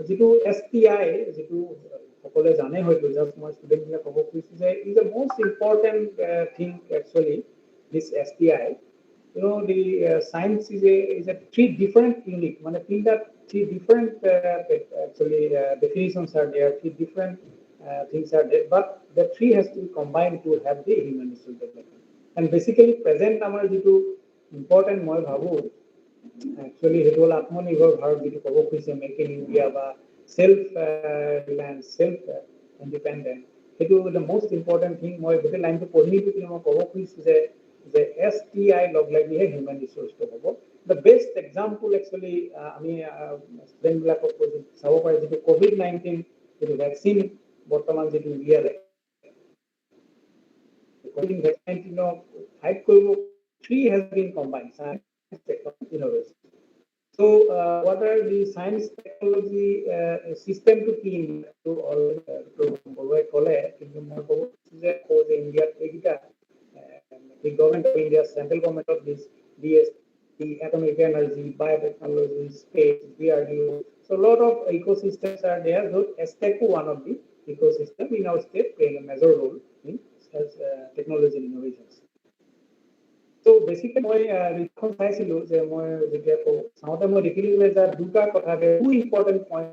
যিটো STI যিটো সকলে জানে হয়তো জাস্ট মই ষ্টুডেন্ট বিলাক ক'ব খুজিছো যে is the most important thing actually দিছ STI. You know, the science is a three different unit. Mane three different actually definitions are there. Three different things are there, but the three has to be combined to have the human resource development. And basically, present amar jitu important moi bhabu actually it will atmanirbhar bharat jitu kobo khojise make in India ba self reliance self independent. Itu the most important thing. Moi gote line to pori to moi kobo khojise je the STI log লাগিহে human resource to hobo. The best example actually ami student bilakok sabo pare jitu COVID-19 jitu vaccine বৰ্তমান যিটো উলিয়ালে COVID vaccine fight কৰিব three has been combined science technology innovation. So what are the science technology system to team to all provide college কিন্তু মই ক'ব যে India এইটা the government of India, central government of this DS, the atomic energy, biotechnology, space, DRDO. So a lot of ecosystems are there. So STEC one of the ecosystem in our state playing a major role in as technology and innovations. So basically, মই report চাইছিলো যে মই যেতিয়া চাওঁতে মই দেখিলো যে তাৰ দুটা কথা two important point.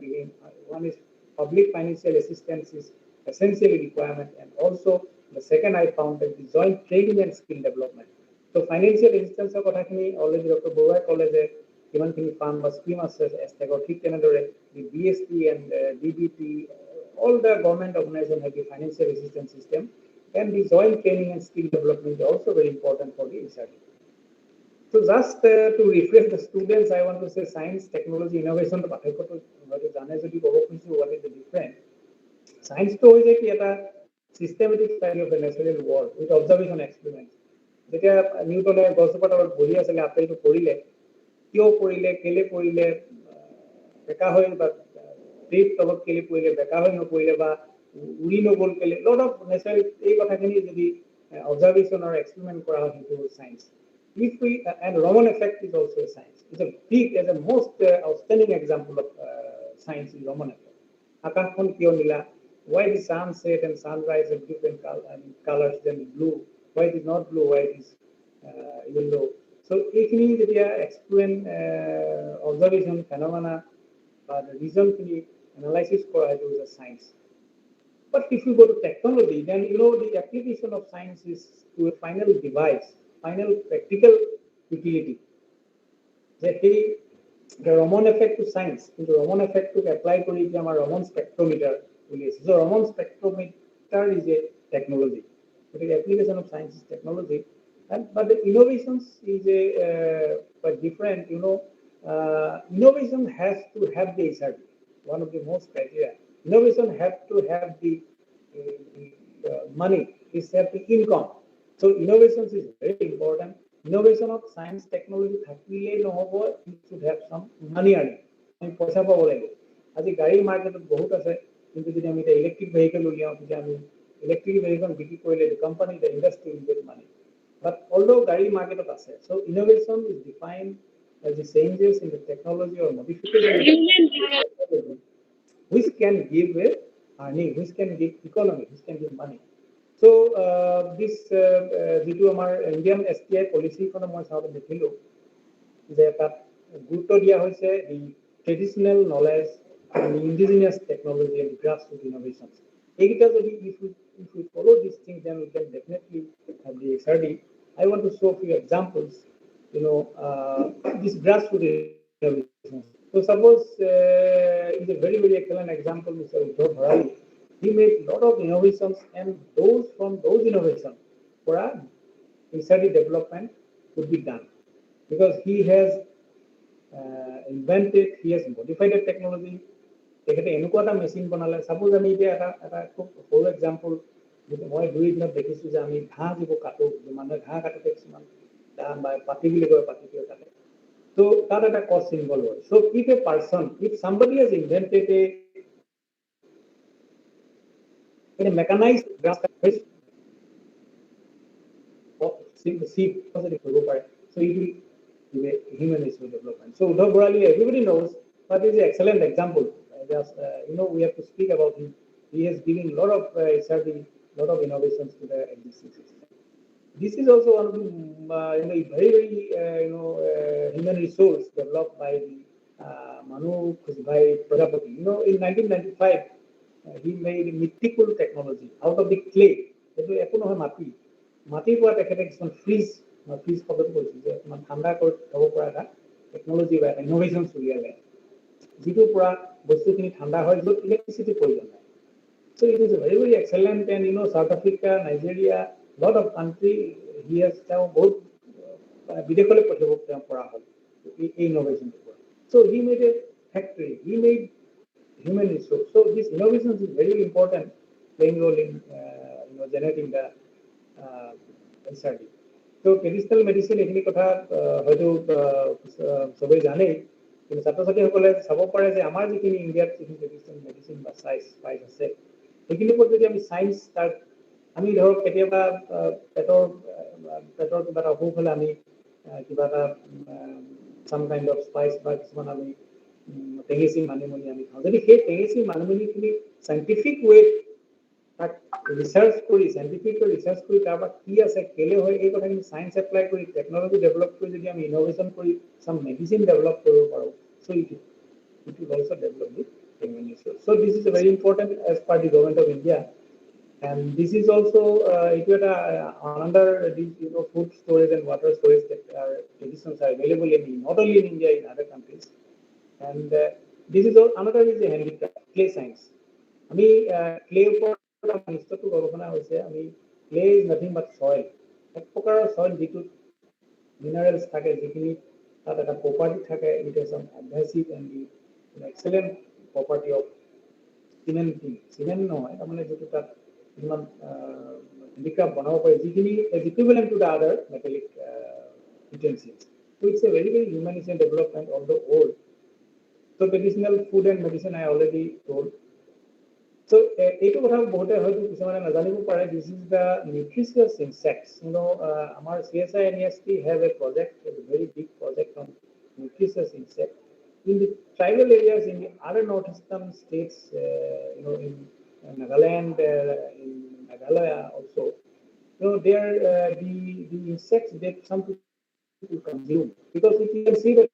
One is public financial assistance is essential requirement, and also the second I found that the joint training and skill development. So financial assistance of কথাখিনি already Dr. Borai college কিমানখিনি fund বা scheme আছে এষ্টেকৰ ঠিক তেনেদৰে the BST and DBT all the government organization have the financial assistance system, and the joint training and skill development is also very important for the research. So just to refresh the students, I want to say science, technology, innovation. What is the difference? Science to is a systematic study of the natural world with observation experiments. যেতিয়া নিউটনে গছজোপাৰ তলত বহি আছিলে আপেলটো পৰিলে কিয় পৰিলে কেলে পৰিলে বেকা হৈ বা ট্ৰিপ তলত কেলে পৰিলে বেকা হৈ নপৰিলে বা উৰি নগ'ল কেলে লট অফ নেচাৰেল এই কথাখিনি যদি observation or experiment কৰা হয় সেইটো science. If we and Raman effect is also a science. It's a big, as a most outstanding example of science is Raman effect. আকাশখন কিয় নীলা? Why the sunset and sunrise have different colors than blue? Why it is not blue? Why it is yellow? So if we explain observation phenomena, the result analysis for it is a science. But if you go to technology, then the application of science is to a final device, final practical utility. The Raman effect to science, the Raman effect to apply to our Raman spectrometer. So Raman spectrometer is a technology. The application of science is technology, but the innovations is a quite different. Innovation has to have the SRD, one of the most criteria. Innovation has to have the money, is have the income. So innovations is very important. Innovation of science technology it should have some money earning. আমি পইচা পাব লাগিব আজি গাড়ীৰ মাৰ্কেটত বহুত আছে কিন্তু যদি আমি এটা ইলেক্ট্ৰিক ভেহিকল উলিয়াওঁ তেতিয়া আমি ইলেক্ট্ৰিক ভেহিকল বিক্ৰী কৰিলে company the industry will get money but although গাড়ীৰ মাৰ্কেটত আছে so innovation is defined as the changes in the technology or modification which can give earning, which can give economy, which can give money. So this যিটো আমাৰ Indian STI পলিচিখন মই চাওঁতে দেখিলো যে তাত গুৰুত্ব দিয়া হৈছে the traditional knowledge and indigenous technology and grassroots innovations. এইকেইটা যদি if we follow these things, then we can definitely have the SRD. I want to show a few examples. This grassroots innovations. So suppose is a very excellent example, Mr. Utsav. He made a lot of innovations, and those from those innovations for a research development could be done because he has invented, he has modified the technology. তেখেতে এনেকুৱা এটা machine বনালে suppose আমি এতিয়া এটা খুব সৰু example মই দুই দিনত দেখিছো যে আমি ঘাঁহ যিবোৰ কাটো মানুহে ঘাঁহ কাটোতে কিছুমান পাতি বুলি কয় পাতিটো কাটে so that is a cost involved. So if a person, if somebody has invented a mechanized grass seed, so it will be human resource development. So Utsav, everybody knows that is an excellent example. just we have to speak about him. He has given a lot of lot of innovations to the existing system. This is also one of the very very human resource developed by the Manu Khusbhai Prajapati. In 1995, he made mythical technology out of the clay. সেইটো একো নহয় মাটিৰ পৰা তেখেতে কিছুমান fridge শব্দটো কৈছিল যে অকণমান ঠাণ্ডা কৰি থ'ব পৰা এটা টেকনলজি বা ইনোভেশ্যন উলিয়ালে যিটোৰ পৰা বস্তুখিনি ঠাণ্ডা হয় য'ত ইলেক্ট্ৰিচিটিৰ প্ৰয়োজন নাই। So it is very very excellent, and South Africa, Nigeria, lot of country he has now both বিদেশলৈ পঠিয়াব পৰা হ'ল এই innovation. So he made a factory, he made human resource. So this innovation is very important, playing role in generating the Azadi. So traditional medicine এইখিনি কথা হয়তো সবেই জানেই, কিন্তু ছাত্ৰ ছাত্ৰীসকলে চাব পাৰে যে আমাৰ যিখিনি ইণ্ডিয়াত যিখিনি ট্ৰেডিশ্যনেল মেডিচিন বা স্পাইচ আছে সেইখিনিৰ ওপৰত যদি আমি চায়েন্স আমি ধৰক কেতিয়াবা পেটৰ কিবা এটা অসুখ হ'লে আমি কিবা এটা some kind of spice বা কিছুমান আমি টেঙেচি মানিমুনি আমি খাওঁ। যদি সেই টেঙেচি মানিমুনিখিনি চাইণ্টিফিক ৱেত তাক ৰিচাৰ্চ কৰি তাৰপৰা কি আছে কেলে হয় এই কথাখিনি চায়েন্স এপ্লাই কৰি টেকনলজি ডেভেলপ কৰি যদি আমি ইনোভেশ্যন কৰি চাম মেডিচিন ডেভেলপ কৰিব পাৰোঁ, so it will also develop the human resource. So this is very important as per the government of India, and this is also another food storage and water storage that traditions are available not only in India, in other countries. And this is another is the handicraft, clay science. আমি clay ওপৰত নিশ্চয়টো গৱেষণা হৈছে। আমি clay is nothing but soil, এক প্ৰকাৰৰ soil যিটোত minerals থাকে, যিখিনি তাত এটা property থাকে, it has some adhesive and the excellent property of cement নহয়, তাৰমানে যিটো তাত ইমান handicraft বনাব পাৰি যিখিনি is equivalent to the other metallic utensils. So it's a very very humanitarian development of the old. So traditional food and medicine I already told. So এইটো কথা বহুতে হয়তো কিছুমানে নাজানিব পাৰে, this is the nutritious insects. আমাৰ CSI NEST have a project, a very big project on nutritious insects in the tribal areas in the other northeastern states, in Nagaland, in Meghalaya also. There the insects that some people consume, because if you can see the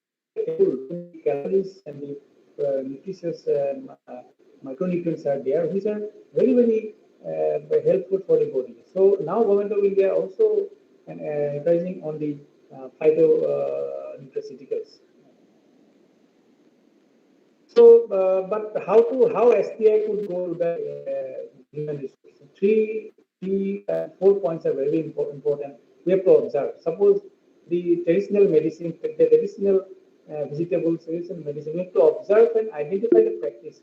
calories and the nutritious micronutrients are there, which are very very helpful for the body. So now government of India also encouraging on the phytonutraceuticals. So but how SPI could go to the human resources? Three 4 points are very important. We have to observe. Suppose the traditional medicine, the traditional vegetables, traditional medicine, we have to observe and identify the practice.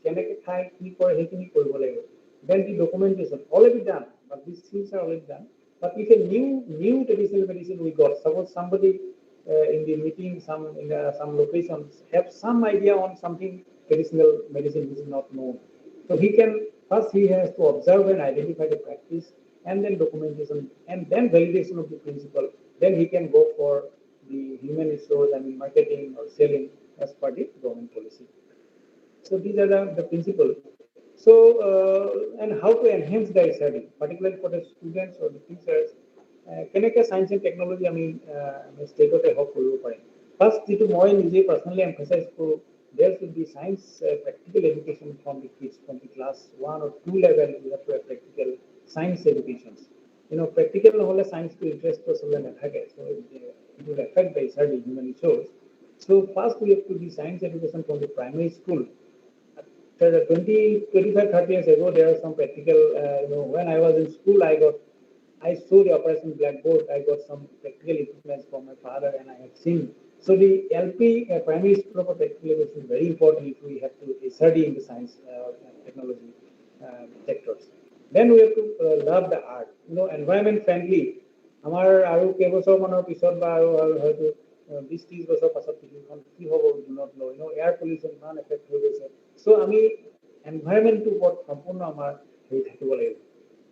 Then the documentation already done, but these things are already done. But if a new traditional medicine we got, suppose somebody in the meeting, some locations have some idea on something traditional medicine which is not known, so he has to observe and identify the practice, and then documentation, and then validation of the principle. Then he can go for the human resource, marketing or selling as per the government policy. So these are the principles. So and how to enhance the study, particularly for the students or the teachers. কেনেকৈ science and technology ষ্টেটতে হওক কৰিব পাৰিম। First যিটো মই নিজে personally এমফাচাইজ কৰোঁ, there should be science practical education from the kids, from the class 1 or 2 level. We have to have practical science educations. Practical নহ'লে science to interest to চবে নাথাকে, so it will affect the study human resource. So first we have to do science education from the primary school. 25-30 years ago, there was some practical. When I was in school, I saw the operation blackboard. I got some practical equipment from my father, and I had seen. So the LP primary school of practical education is very important if we have to study in the science technology sectors. Then we have to love the art. Environment friendly. আমাৰ আৰু কেইবছৰ মানৰ পিছত বা আৰু হয়তো 20-30 বছৰ পাছত কি হ'ব do not know. Air pollution Iman effect হৈ গৈছে। So আমি এনভাইৰনমেণ্টটোৰ ওপৰত সম্পূৰ্ণ আমাৰ হেৰি থাকিব লাগিব।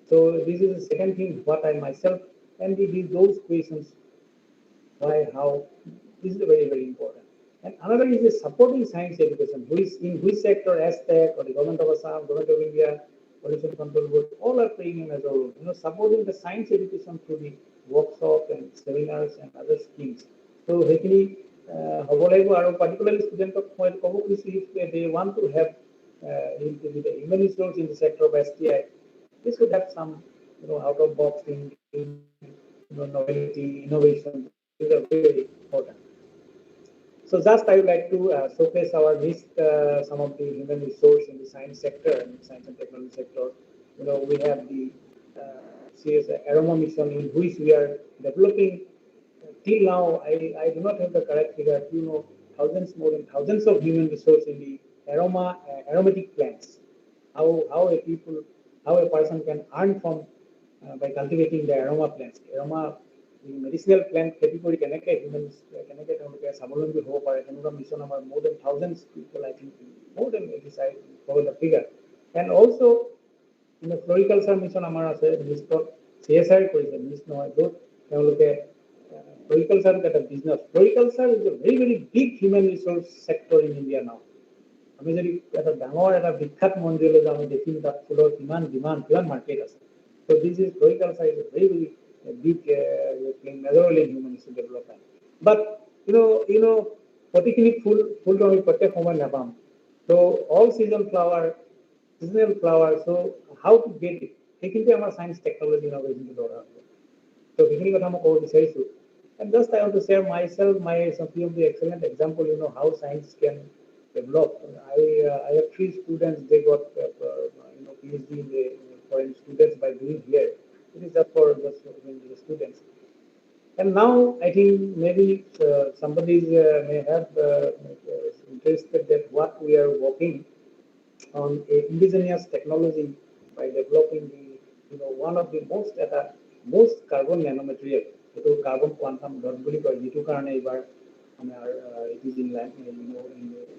So this is the second thing what I myself and those questions, why, how, this is very very important. And another is the supporting science education, which sector, Aztec or the government of Assam, government of India, pollution control board, all are playing a major role. Supporting the science education through the workshop and seminars and other schemes. So, actually, particularly students of if they want to have the human resource in the sector of STI, they should have some, out of box thinking, novelty, innovation. These are very, very important. So just I would like to showcase our list, some of the human resource in the science sector and science and technology sector. We have the CS Aroma mission in which we are developing. Till now, I do not have the correct figure. More than thousands of human resource in the aromatic plants. How a person can earn from by cultivating the aroma plants. Aroma medicinal plant খেতি কৰি কেনেকৈ humans কেনেকৈ তেওঁলোকে স্বাৱলম্বী হ'ব পাৰে তেনেকুৱা mission আমাৰ more than thousands people, I think more than 85 forgot the figure. And also floriculture mission আমাৰ আছে লিষ্টত CSR কৰিছে মিছ নহয় য'ত তেওঁলোকে floriculture is a business. Floriculture is a very, very big human resource sector in India now. আমি যদি এটা ডাঙৰ এটা বিখ্যাত মন্দিৰলৈ যাওঁ আমি দেখিম তাত ফুলৰ কিমান ডিমাণ্ড কিমান মাৰ্কেট আছে. So this is floriculture is a very, very big playing major role in human resource development. But particularly ফুলটো আমি প্ৰত্যেক সময় নাপাম. So all seasonal flower, so how to get it? সেইখিনি আমাৰ science technology innovation দৰকাৰ হ'ব. So সেইখিনি কথা মই ক'ব বিচাৰিছোঁ. And just I want to share myself, some few of the excellent example, how science can develop. I have 3 students, they got PhD in the foreign students by doing here. It is just for the students. And now I think maybe somebody may have interested that what we are working on indigenous technology by developing the one of the most carbon nanomaterial. Carbon quantum dot বুলি কয় যিটো কাৰণে এইবাৰ আমাৰ it is in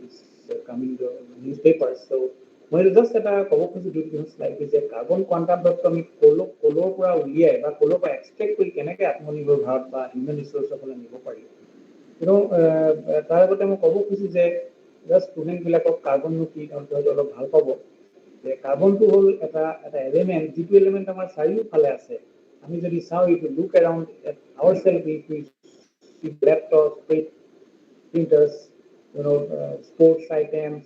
it's coming the newspapers. So মই just এটা ক'ব খুজিছোঁ দুই স্লাইড যে কাৰ্বন কোৱাণ্টাম ডটটো আমি কলৰ পৰা উলিয়াই বা কলৰ পৰা এক্সট্ৰেক্ট কৰি কেনেকৈ আত্মনিৰ্ভৰ ভাৰত বা হিউমেন ৰিচোৰ্চসকলে নিব পাৰি তাৰ আগতে মই ক'ব খুজিছোঁ যে জাষ্ট ষ্টুডেণ্টবিলাকক কাৰ্বননো কি তেওঁলোকে অলপ ভাল পাব যে কাৰ্বনটো হ'ল এটা এলিমেণ্ট যিটো এলিমেণ্ট আমাৰ চাৰিওফালে আছে. আমি যদি চাওঁ if you look around at our shelf if you see laptop printers sports items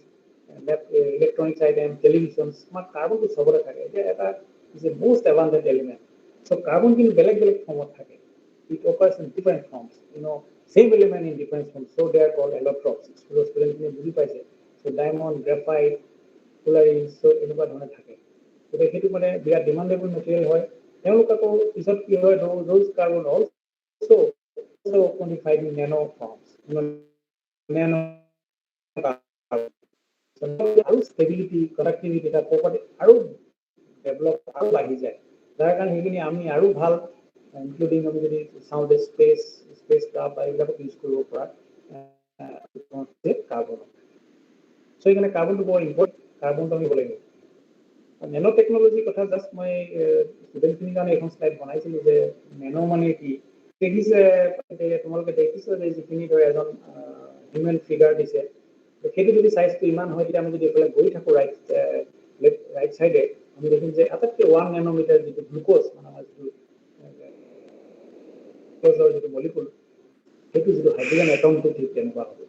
electronics item, television, smart carbon to সবৰে থাকে. এটা is a most abundant element. So carbon কিন্তু বেলেগ ফৰ্মত থাকে. It occurs in different forms. Same element in different forms. So they are called allotropes. Students বুজি পাইছে. So diamond, graphite, fullerenes, so এনেকুৱা ধৰণে থাকে. So সেইটো মানে বিৰাট demandable material হয়. তেওঁলোক আকৌ পিছত কি হয় those carbon also quantified in nano forms. Nano আৰু ষ্টেবিলিটি কনেক্টিভিটি এটা প্ৰপাৰ্টি আৰু ডেভেলপ আৰু বাঢ়ি যায় যাৰ কাৰণে সেইখিনি আমি আৰু ভাল ইনক্লুডিং আমি যদি চাওঁ যে স্পেচ ক্ৰাফ্ট বা এইবিলাকত ইউজ কৰিব পৰা কাৰ্বন চ' সেইকাৰণে কাৰ্বনটো বৰ ইম্পৰ্টেণ্ট কাৰ্বনটো আমি হ'ব লাগিব নেনো টেকনলজিৰ কথা জাষ্ট মই ষ্টুডেণ্টখিনিৰ কাৰণে এখন শ্লাইড বনাইছিলোঁ যে নেনো মানে কি দেখিছে তোমালোকে দেখিছে যে যিখিনি ধৰ এজন হিউমেন ফিগাৰ দিছে সেইটো যদি সাইজটো ইমান হয় তেতিয়া আমি যদি এফালে গৈ থাকোঁ ৰাইট চাইডে আমি দেখিম যে আটাইতকৈ 1 নেনোমিটাৰ যিটো গ্লুক'জ মানে আমাৰ যিটো মলিকুল সেইটো যিটো হাইড্ৰজেন এটমটো ঠিক তেনেকুৱা হ'ব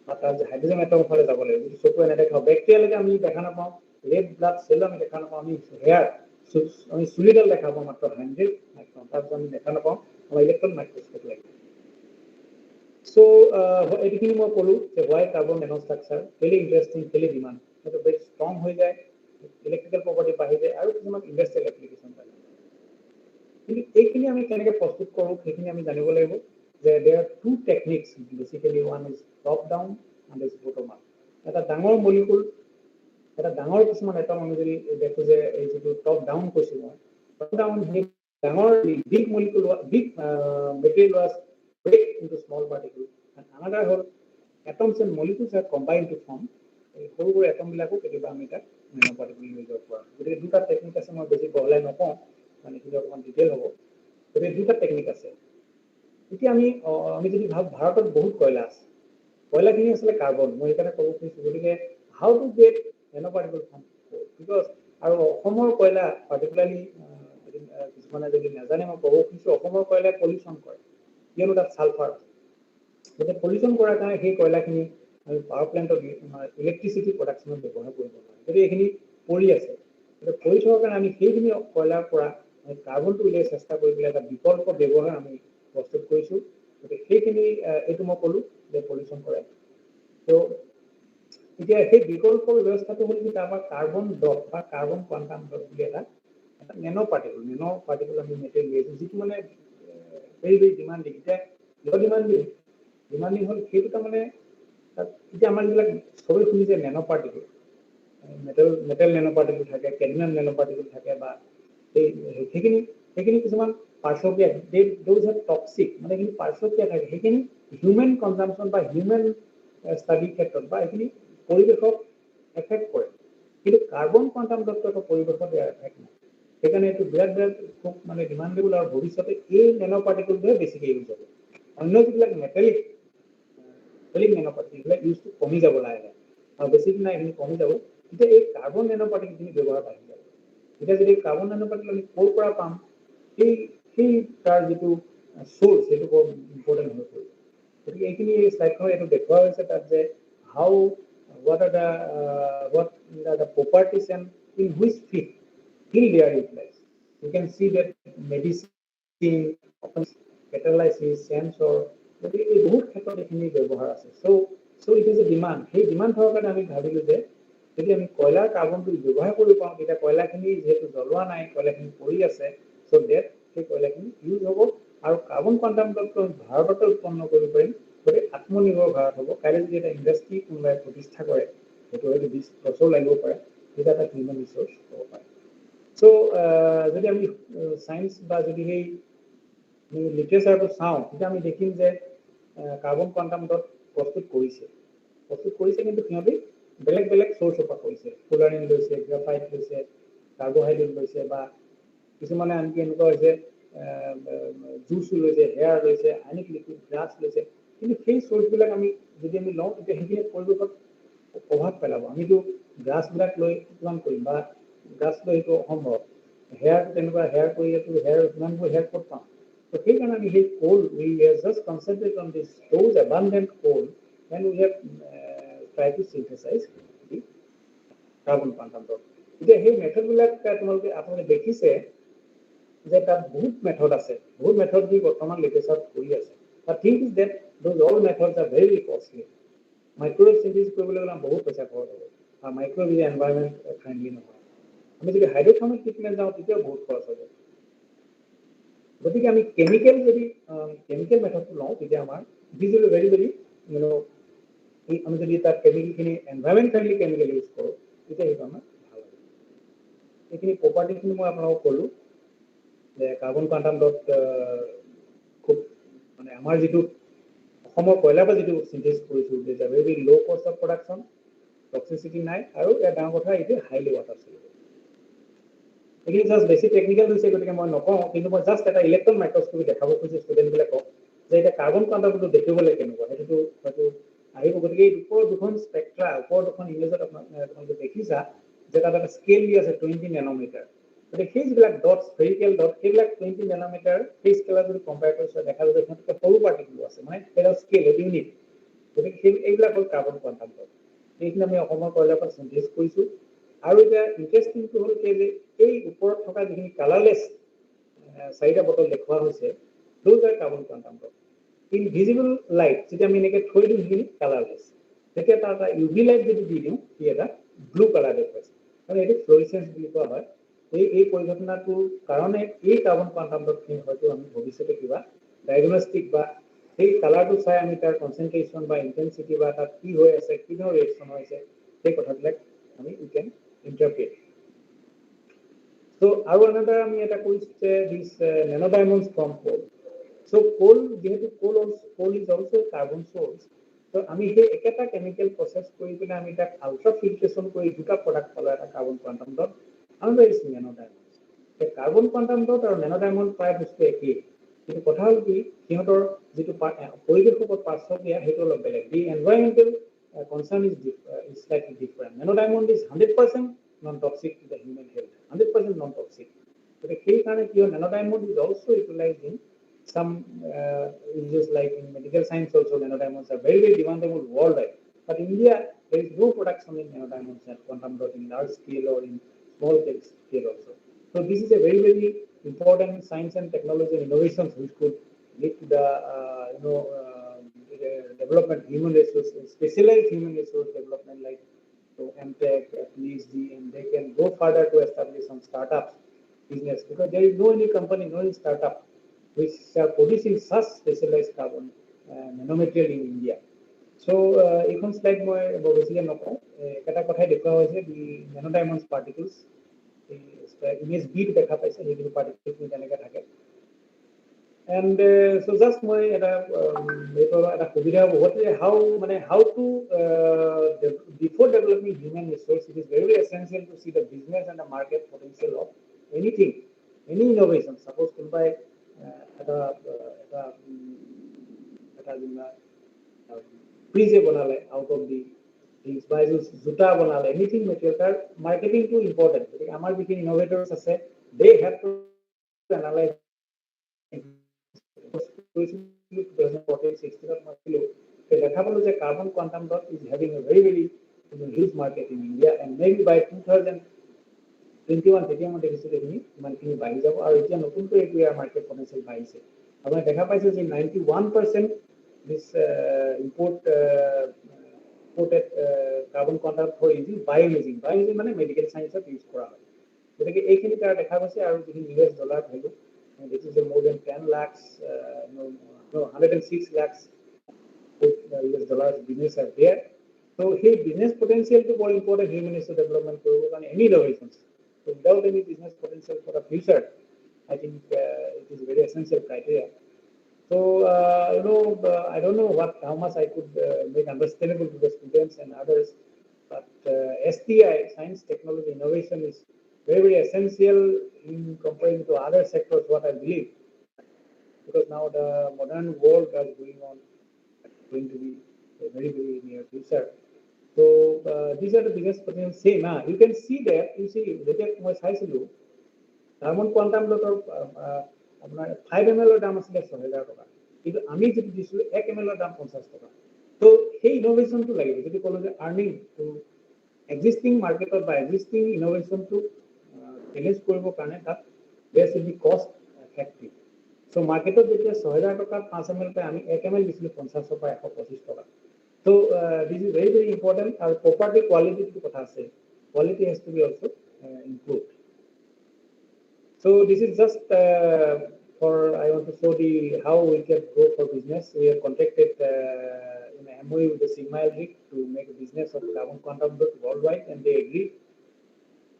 বা তাৰ যে হাইড্ৰজেন এটমৰ ফালে যাব লাগিব যদি চকুৱে নেদেখাওঁ বেক্টেৰিয়ালৈকে আমি দেখা নাপাওঁ ৰেড ব্লাড চেল আমি দেখা নাপাওঁ আমি হেয়াৰ আমি চুলিডাল দেখা পাওঁ মাত্ৰ 100 মাইক্ৰন তাৰপিছত আমি দেখা নাপাওঁ আমাৰ ইলেক্ট্ৰন মাইক্ৰস্কোপ লাগিব So, এইখিনি মই ক'লো যে why carbon nanostructure very interesting, very demand. সেইটো very strong হৈ যায়, ইলেক্ট্ৰিকেল প্ৰপাৰ্টি বাঢ়ি যায় আৰু কিছুমান ইণ্ডাষ্ট্ৰিয়েল এপ্লিকেশ্যন পায়। কিন্তু এইখিনি আমি কেনেকৈ প্ৰস্তুত কৰোঁ সেইখিনি আমি জানিব লাগিব যে there are 2 techniques basically, one is top down and is bottom up. এটা ডাঙৰ মলিকুল এটা ডাঙৰ কিছুমান এটম আমি যদি দেখো যে এই যিটো টপ ডাউন কৈছোঁ মই টপ ডাউন সেই ডাঙৰ big molecule big material was break into small particles. And another whole atoms and molecules are combined to form সৰু সৰু এটম বিলাকো কেতিয়াবা আমি তাক নেনো পাৰ্টিকল লৈ যাব পাৰোঁ গতিকে দুটা টেকনিক আছে মই বেছি বহলাই নকওঁ মানে সেইটো অকণমান ডিটেইল হ'ব গতিকে দুটা টেকনিক আছে এতিয়া আমি যদি ভাৰতত বহুত কয়লা আছে কয়লাখিনি আছিলে কাৰ্বন মই সেইকাৰণে ক'ব খুজিছোঁ গতিকে how to get nanoparticle from coal because আৰু অসমৰ কয়লা পাৰ্টিকুলাৰলি কিছুমানে যদি নাজানে মই ক'ব খুজিছোঁ অসমৰ কয়লাই পলিউশ্যন কৰে কিয়নো তাত ছালফাৰ আছে গতিকে পলিউশ্যন কৰাৰ কাৰণে সেই কয়লাখিনি আমি পাৱাৰ প্লেণ্টত ইলেক্ট্ৰিচিটি প্ৰডাকশ্যনত ব্যৱহাৰ কৰিব নোৱাৰোঁ গতিকে এইখিনি পৰি আছে গতিকে পৰি থকাৰ কাৰণে আমি সেইখিনি কয়লাৰ পৰা কাৰ্বনটো উলিয়াই চেষ্টা কৰি পেলাই এটা বিকল্প ব্যৱহাৰ আমি প্ৰস্তুত কৰিছোঁ গতিকে সেইখিনি এইটো মই ক'লোঁ যে পলিউশ্যন কৰে তো এতিয়া সেই বিকল্প ব্যৱস্থাটো হ'ল কি তাৰপৰা কাৰ্বন ডট বা কাৰ্বন কোৱাণ্টাম ডট বুলি এটা নেনো পাৰ্টিকল আমি মেটেৰিয়েল লৈ আছোঁ যিটো মানে ভেৰি ভেৰি ডিমাণ্ডিং এতিয়া ডিমাণ্ডিং হ'ল সেইটো তাৰমানে এতিয়া আমাৰ যিবিলাক চবেই শুনিছে নেনো পাৰ্টিকল মেটেল নেনো পাৰ্টিকল থাকে কেডমিয়াম নেনো পাৰ্টিকল থাকে বা সেইখিনি কিছুমান পাৰ্শ্বক্ৰিয়া দোজ আৰ টক্সিক মানে সেইখিনি পাৰ্শ্বক্ৰিয়া থাকে সেইখিনি হিউমেন কনজাম্পশ্যন বা হিউমেন ষ্টাডিৰ ক্ষেত্ৰত বা এইখিনি পৰিৱেশক এফেক্ট কৰে কিন্তু কাৰ্বন কোৱাণ্টাম ডটটো পৰিৱেশত ইয়াৰ এফেক্ট নাই সেইকাৰণে এইটো বিৰাট খুব মানে ডিমাণ্ডেবল আৰু ভৱিষ্যতে এই নেনো পাৰ্টিকলটোহে বেছিকৈ ইউজ হ'ব অন্য যিবিলাক মেটেলিক নেনো পাৰ্টিকল এইবিলাক ইউজটো কমি যাব লাহে আৰু বেছি দিন নাই এইখিনি কমি যাব তেতিয়া এই কাৰ্বন নেনো পাৰ্টিকলখিনি ব্যৱহাৰ বাঢ়ি যাব এতিয়া যদি কাৰ্বন নেনো পাৰ্টিকল আমি ক'ৰ পৰা পাম সেই তাৰ যিটো চ'ৰ্চ সেইটো বৰ ইম্পৰ্টেণ্ট হৈ পৰিব গতিকে এইখিনি এই শ্লাইডখনত এইটো দেখুওৱা হৈছে তাত যে how what are the properties and in which field they are utilized. You can see that medicine, catalysis, sensor, এই বহুত ক্ষেত্ৰত এইখিনি ব্যৱহাৰ আছে so it is a demand সেই ডিমাণ্ড থকাৰ কাৰণে আমি ভাবিলোঁ যে যদি আমি কয়লাৰ কাৰ্বনটো ব্যৱহাৰ কৰিব পাৰোঁ তেতিয়া কয়লাখিনি যিহেতু জ্বলোৱা নাই কয়লাখিনি পৰি আছে চ' ডেট সেই কয়লাখিনি ইউজ হ'ব আৰু কাৰ্বন কোৱাণ্টাম ডটটো ভাৰততে উৎপন্ন কৰিব পাৰিম গতিকে আত্মনিৰ্ভৰ ভাৰত হ'ব কাইলৈ যদি এটা ইণ্ডাষ্ট্ৰী কোনোবাই প্ৰতিষ্ঠা কৰে সেইটো হয়তো 20 বছৰ লাগিব পাৰে তেতিয়া এটা হিউমেন ৰিচোৰ্চ হ'ব পাৰে চ' যদি আমি চায়েন্স বা যদি সেই লিটাৰেচাৰটো চাওঁ তেতিয়া আমি দেখিম যে কাৰ্বন কোৱাণ্টাম ডট প্ৰস্তুত কৰিছে কিন্তু সিহঁতে বেলেগ বেলেগ চ'ৰ্চৰ পৰা কৰিছে ফুলাৰিন লৈছে গ্ৰাফাইট লৈছে কাৰ্বহাইড্ৰেট লৈছে বা কিছুমানে আনকি এনেকুৱা হৈছে জুচ লৈছে হেয়াৰ লৈছে আনিক লিকুইড গ্ৰাছ লৈছে কিন্তু সেই চ'ৰ্চবিলাক আমি যদি আমি লওঁ তেতিয়া সেইখিনি পৰিৱেশত প্ৰভাৱ পেলাব আমিতো গ্ৰাছবিলাক লৈ কিমান কৰিম বা গ্ৰাছ লৈ সেইটো অসম্ভৱ হেয়াৰটো তেনেকুৱা হেয়াৰ কৰিলেতো হেয়াৰ ইমানবোৰ হেয়াৰ ক'ত পাম তো সেইকাৰণে আমি সেই coal we have just concentrate on this those abundant coal and we have try to synthesise the carbon quantum dot এতিয়া সেই মেথডবিলাক আপোনালোকে দেখিছে যে তাত বহুত মেথড আছে বহুত মেথড দি বৰ্তমান লিটাৰেচাৰত কৰি আছে but thing is that those all methods are very costly microwave synthesis কৰিবলৈ গ'লে বহুত পইচা খৰচ হ'ব আৰু মাইক্ৰৱেভ এনভাইৰনমেণ্ট ফ্ৰেণ্ডলি নহয় আমি যদি হাইড্ৰথাৰ্মিক ট্ৰিটমেণ্ট যাওঁ তেতিয়াও বহুত খৰচ হ'ব গতিকে আমি কেমিকেল মেথডটো লওঁ তেতিয়া আমাৰ ভিজুৱেলি ভেৰি ভেৰি আমি যদি তাত কেমিকেলখিনি এনভাইৰনমেণ্ট ফ্ৰেণ্ডলি কেমিকেল ইউজ কৰোঁ তেতিয়া সেইটো আমাৰ ভাল হ'ব এইখিনি প্ৰপাৰ্টিখিনি মই আপোনালোকক ক'লোঁ যে কাৰ্বন কোৱাণ্টাম ডট খুব মানে আমাৰ যিটো অসমৰ কয়লাৰ পৰা যিটো চিন্থেচিছ কৰিছোঁ যে ভেৰি ল' কষ্ট অফ প্ৰডাকশ্যন টক্সিচিটি নাই আৰু ইয়াৰ ডাঙৰ কথা এইটো হাইলি ৱাটাৰ চলিব এইখিনি জাষ্ট বেছি টেকনিকেল হৈছে গতিকে মই নকওঁ কিন্তু মই জাষ্ট এটা ইলেক্ট্ৰন মাইক্ৰস্কপি দেখাব খুজিছোঁ ষ্টুডেণ্টবিলাকক যে এতিয়া কাৰ্বন কোৱাণ্টামটো দেখিবলৈ কেনেকুৱা সেইটোতো হয়তো আহিব গতিকে এই ওপৰৰ দুখন স্পেক্ট্ৰা ওপৰৰ দুখন ইমেজত আপোনালোকে দেখিছা যে তাত এটা স্কেল দি আছে 20 নেনোমিটাৰ গতিকে সেই যিবিলাক ডট স্ফেৰিকেল ডট সেইবিলাক 20 নেনোমিটাৰ সেই স্কেলত যদি কম্পেয়াৰ কৰিছে দেখা যাব যে সিহঁতকৈ সৰু পাৰ্টিকল আছে মানে এটা স্কেল ইউনিট গতিকে এইবিলাক হ'ল কাৰ্বন কোৱাণ্টাম ডট এইখিনি আমি অসমৰ কয়লাৰ পৰা চিন্থেচিছ কৰিছোঁ আৰু এতিয়া ইণ্টাৰেষ্টিংটো হ'ল যে এই ওপৰত থকা যিখিনি কালাৰলেছ চাৰিটা বটল দেখুওৱা হৈছে those R carbon quantum dot in visible light যেতিয়া আমি এনেকৈ থৈ দিওঁ সেইখিনি কালাৰলেছ যেতিয়া তাৰ এটা ইউভি লাইট যদি দি দিওঁ সি এটা ব্লু কালাৰ দেখুৱাইছে আৰু এইটো ফ্ল'ৰিচেঞ্চ বুলি কোৱা হয় এই পৰিঘটনাটোৰ কাৰণে এই কাৰ্বন কোৱাণ্টাম ডটখিনি হয়তো আমি ভৱিষ্যতে কিবা ডায়েগনষ্টিক বা সেই কালাৰটো চাই আমি তাৰ কনচেনট্ৰেশ্যন বা ইণ্টেনচিটি বা তাত কি হৈ আছে কি ধৰণৰ ৰিয়েকশ্যন হৈছে সেই কথাবিলাক আমি উই কেন ইণ্টাৰপ্ৰেট চ' আৰু আনাদাৰ আমি এটা কৰিছোঁ যে দিছ নেনো ডায়মণ্ডছ ফ্ৰম কোল চ' কোল যিহেতু কোল ইজ অলছ' কাৰ্বন চ'ৰ্চ ত' আমি সেই একেটা কেমিকেল প্ৰচেছ কৰি পেলাই আমি তাক আল্ট্ৰা ফিল্ট্ৰেশ্যন কৰি দুটা প্ৰডাক্ট পালোঁ এটা কাৰ্বন কোৱাণ্টাম ডট আৰু is nano diamond carbon quantum dot আৰু নেনো ডায়মণ্ড প্ৰায় বস্তু একেই কিন্তু কথা হ'ল কি সিহঁতৰ যিটো পৰিৱেশৰ ওপৰত পাৰ্শ্ব দিয়া সেইটো অলপ বেলেগ দি environmental concern is slightly different. Nanodiamond is 100% non-toxic to the human health, 100% non-toxic. But the key kind of nanodiamond is also utilized in some uses like in medical science also. Nanodiamonds are very, very demandable worldwide. But in India, there is no production in nanodiamonds at quantum dot in large scale or in small scale also. So this is a very, very important science and technology and innovations which could lead to the development human resource, specialized human resource development like MTech, PhD, and they can go further to establish some startups business because there is no any company, no any startup which are producing such specialized carbon nanomaterial in India. So এইখন slide মই বেছিকৈ নকওঁ এটা কথাই দেখুওৱা হৈছে দি nanodiamonds particles image bit দেখা পাইছে সেইখিনি পাৰ্টিকলছ তেনেকৈ থাকে and so just মই এটা সুবিধা বহুত how to before developing human resource it is very, very essential to see the business and the market potential of anything, any innovation. Suppose কোনোবাই এটা ফ্ৰিজে বনালে out of the things by জোতা বনালে anything material তাৰ marketing to important গতিকে আমাৰ যিখিনি innovators আছে they have to analyze 2014-16 দেখা পালো যে carbon quantum dot is having a very, very huge market in India and maybe by 2021 তেতিয়া মই দেখিছিলোঁ এইখিনি ইমানখিনি বাঢ়ি যাব আৰু এতিয়া নতুনকৈ এইটো ইয়াৰ মাৰ্কেট পটেঞ্চিয়েল বাঢ়িছে আপুনি দেখা পাইছে যে 91% this imported carbon quantum for using bioimaging মানে মেডিকেল সায়েন্সত ইউজ কৰা হয় গতিকে এইখিনি তাৰ দেখা গৈছে আৰু যিখিনি US dollar value this is a more than 10 lakhs 106 lakhs US dollars business are there. So here business potential to more important human resource development program and any innovations. So without any business potential for the future, I think it is a very essential criteria. So I don't know how much I could make understandable to the students and others, but STI, science, technology, innovation is very, very essential in comparing to other sectors. What I believe, because now the modern world is going to be a very, very near future. So these are the biggest potential. Say now you can see that you see যেতিয়া মই চাইছিলো carbon quantum dot আপোনাৰ 5 ml দাম আছিল 6000 টকা কিন্তু আমি যেটো দিছিলো 1 ml দাম 50 টকা তো সেই ইনোভেশনটো লাগিব যদি কলো যে আর্নিং টু এক্সিস্টিং মার্কেটত বা এক্সিস্টিং ইনোভেশনটো ম্যানেজ কৰিব কাৰণে তাত there should be cost effective. So marketot যেতিয়া 6000 টকা 5 ml পাই আমি 1 ml দিছিলো 50 টকা 125 টকা so this is very, very important and property quality to কথা আছে quality has to be also improved. So this is just for I want to show the how we can go for business. We have contacted in MOU with the Sigma Electric to make a business of carbon quantum dot worldwide and they agree.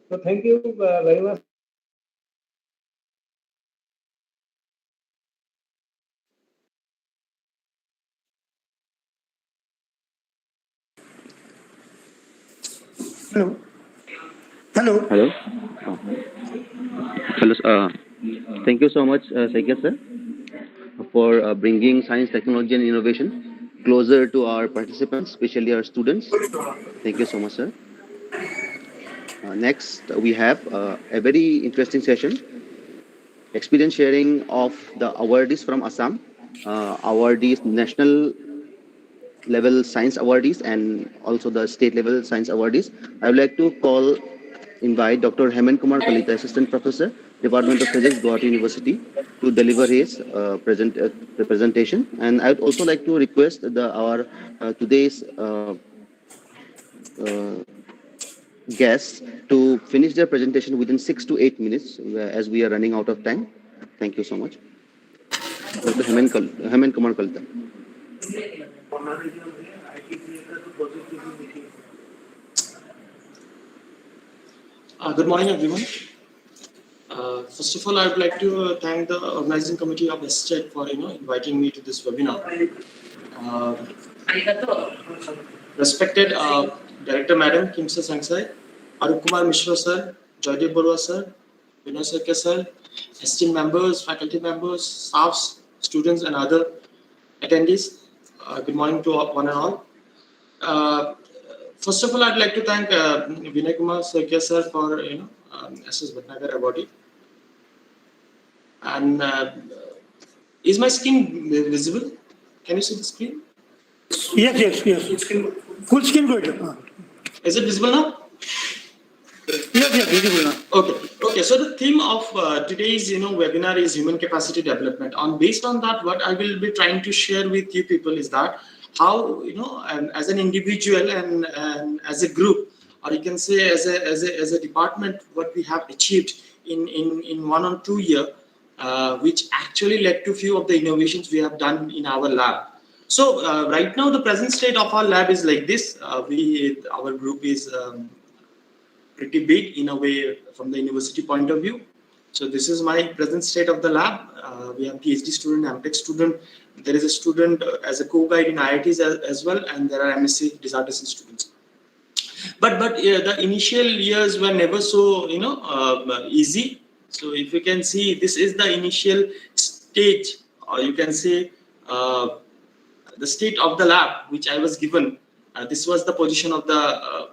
So thank you very much. Hello. Hello. Hello. Hello. Thank you so much, Saikya sir, for bringing science, technology, and innovation closer to our participants, especially our students. Thank you so much, sir. Next, we have a very interesting session, experience sharing of the awardees from Assam, awardees, national level science awardees, and also the state level science awardees. I would like to invite Dr. Hemant Kumar Kalita, Assistant Professor, Department of Physics, Guwahati University, to deliver his presentation. And I would also like to request our today's guests to finish their presentation within 6 to 8 minutes as we are running out of time. Thank you so much. Dr. Hemant Kumar Kalita. Good morning, everyone. First of all, I would like to thank the organizing committee of STEC for inviting me to this webinar. Respected Director Madam Kimsa Sangsai, Arup Kumar Mishra sir, Joydeep Barua sir, Vinay Saikya sir, esteemed members, faculty members, staffs, students, and other attendees. Good morning to one and all. First of all, I'd like to thank Vinay Kumar Sirkia sir for SS Bhatnagar awardee. And is my screen visible? Can you see the screen? Yes. Full screen good. Is it visible now? Yes, visible now. Okay. So the theme of today's webinar is human capacity development. Based on that, what I will be trying to share with you people is that how as an individual and as a group, or you can say as a department, what we have achieved in 1 or 2 years, which actually led to few of the innovations we have done in our lab. So right now the present state of our lab is like this. Our group is pretty big in a way from the university point of view. So this is my present state of the lab. We have PhD student, MTech student. There is a student as a co-guide in IITs as well, and there are MSc dissertation students. But the initial years were never so easy. So if you can see, this is the initial stage, or you can say the state of the lab which I was given. This was the position of the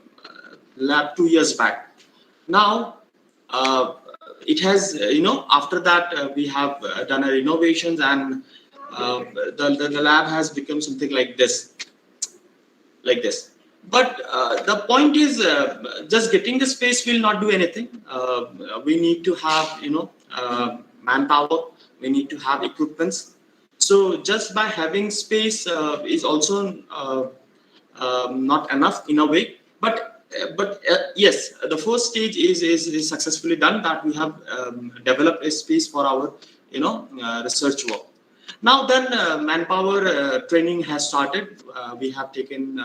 lab 2 years back. Now it has after that we have done our innovations, and the lab has become something like this. But the point is, just getting the space will not do anything. We need to have manpower. We need to have equipments. So just by having space is also not enough in a way. But yes, the first stage is successfully done, that we have developed a space for our research work. Now then, manpower training has started. We have taken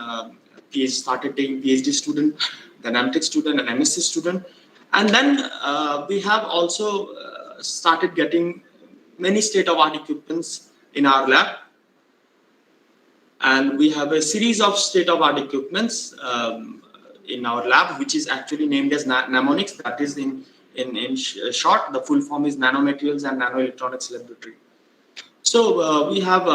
started taking PhD student, then MTech student, and MSc student, and then we have also started getting many state-of-art equipments in our lab, and we have a series of state-of-art equipments in our lab, which is actually named as Nanoelectronics. That is in short, the full form is Nanomaterials and Nanoelectronics Laboratory. So we have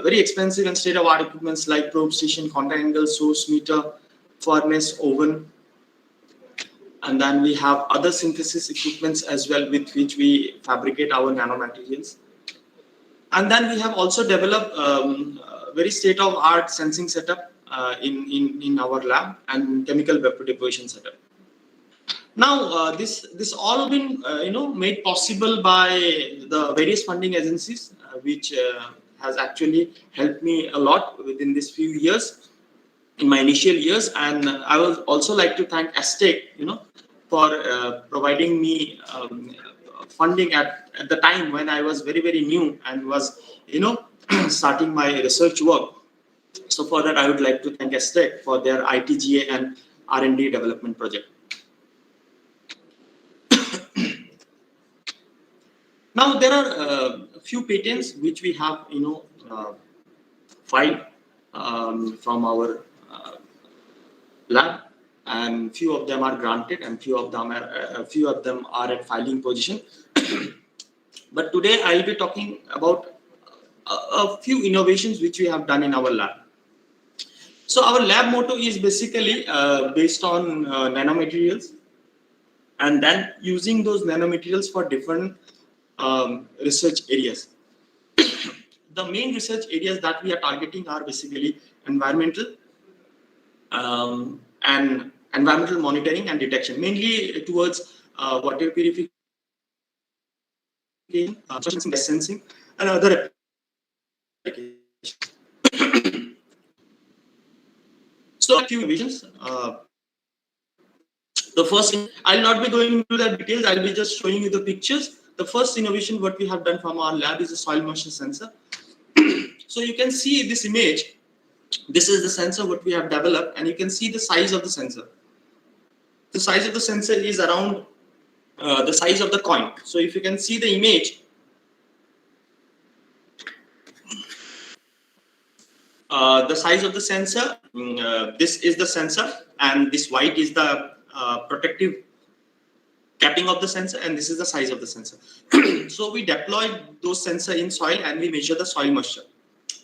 very expensive and state-of-art equipments like probe station, contact angle, source meter, furnace, oven, and then we have other synthesis equipments as well with which we fabricate our nanomaterials. And then we have also developed very state-of-art sensing setup in our lab and chemical vapor deposition setup. Now, this all been made possible by the various funding agencies, which has actually helped me a lot within these few years, in my initial years. And I would also like to thank Aztec, for providing me funding at the time when I was very new and was starting my research work. So for that, I would like to thank Aztec for their ITGA and R&D development project. Now there are a few patents which we have filed from our lab, and few of them are granted and few of them are at filing position. But today I will be talking about a few innovations which we have done in our lab. So our lab motto is basically based on nanomaterials, and then using those nanomaterials for different research areas. The main research areas that we are targeting are basically environmental and environmental monitoring and detection, mainly towards water purification, sensing, and other applications. So a few visions. The first, I'll not be going into the details. I'll be just showing you the pictures. The first innovation what we have done from our lab is a soil moisture sensor. So you can see this image. This is the sensor what we have developed, and you can see the size of the sensor. The size of the sensor is around the size of the coin. So if you can see the image, the size of the sensor, this is the sensor, and this white is the protective capping of the sensor, and this is the size of the sensor. So we deploy those sensors in soil and we measure the soil moisture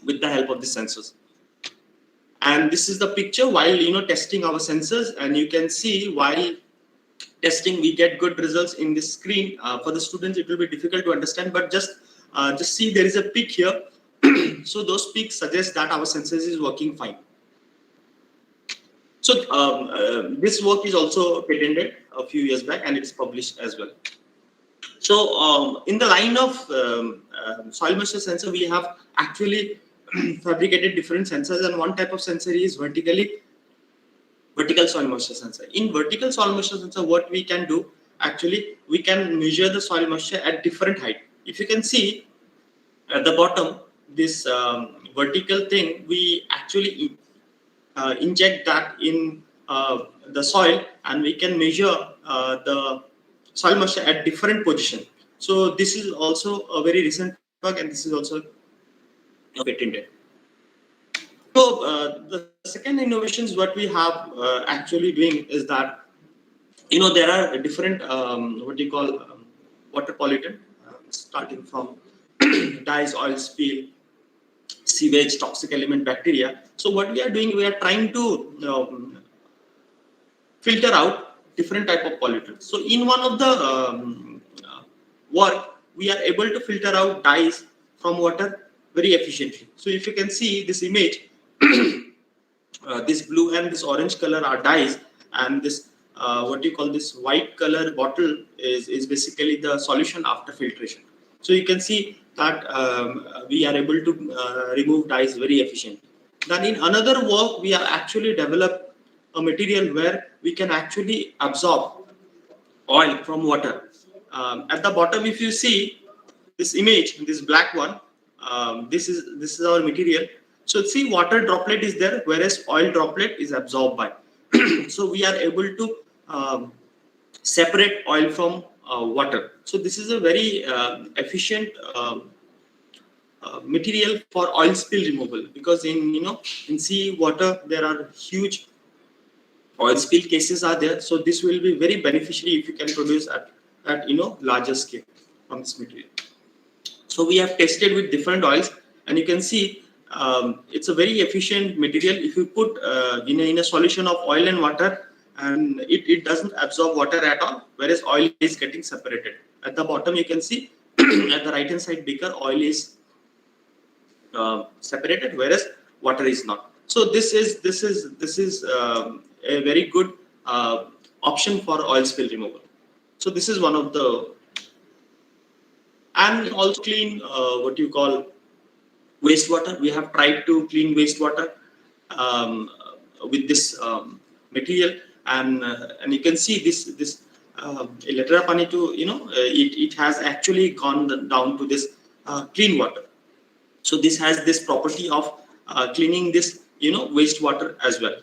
with the help of the sensors. And this is the picture while testing our sensors, and you can see while testing we get good results in this screen. For the students it will be difficult to understand, but just see there is a peak here. So those peaks suggest that our sensors is working fine. So this work is also patented a few years back and it's published as well. So in the line of soil moisture sensor, we have actually fabricated different sensors, and one type of sensor is vertical soil moisture sensor. In vertical soil moisture sensor, what we can do, actually we can measure the soil moisture at different height. If you can see at the bottom, this vertical thing, we actually inject that in the soil, and we can measure the soil moisture at different position. So this is also a very recent work, and this is also patented. So the second innovations what we have actually doing is that there are different water pollutant, starting from dyes, oil spill, sewage, toxic element, bacteria. So what we are doing, we are trying to filter out different type of pollutants. So in one of the work, we are able to filter out dyes from water very efficiently. So if you can see this image, this blue and this orange color are dyes, and this this white color bottle is basically the solution after filtration. So you can see that we are able to remove dyes very efficiently. Then in another work, we are actually developed a material where we can actually absorb oil from water. At the bottom, if you see this image, this black one, this is our material. So see, water droplet is there, whereas oil droplet is absorbed by. So we are able to separate oil from water. So this is a very efficient material for oil spill removal, because in sea water there are huge oil spill cases are there. So this will be very beneficial if you can produce at larger scale from this material. So we have tested with different oils, and you can see it's a very efficient material. If you put in a solution of oil and water, and it doesn't absorb water at all, whereas oil is getting separated. At the bottom, you can see at the right hand side beaker, oil is separated, whereas water is not. So this is a very good option for oil spill removal. So this is one of the, and also clean wastewater. We have tried to clean wastewater with this material, and you can see this Letra Pani to it has actually gone down to this clean water. So this has this property of cleaning this wastewater as well.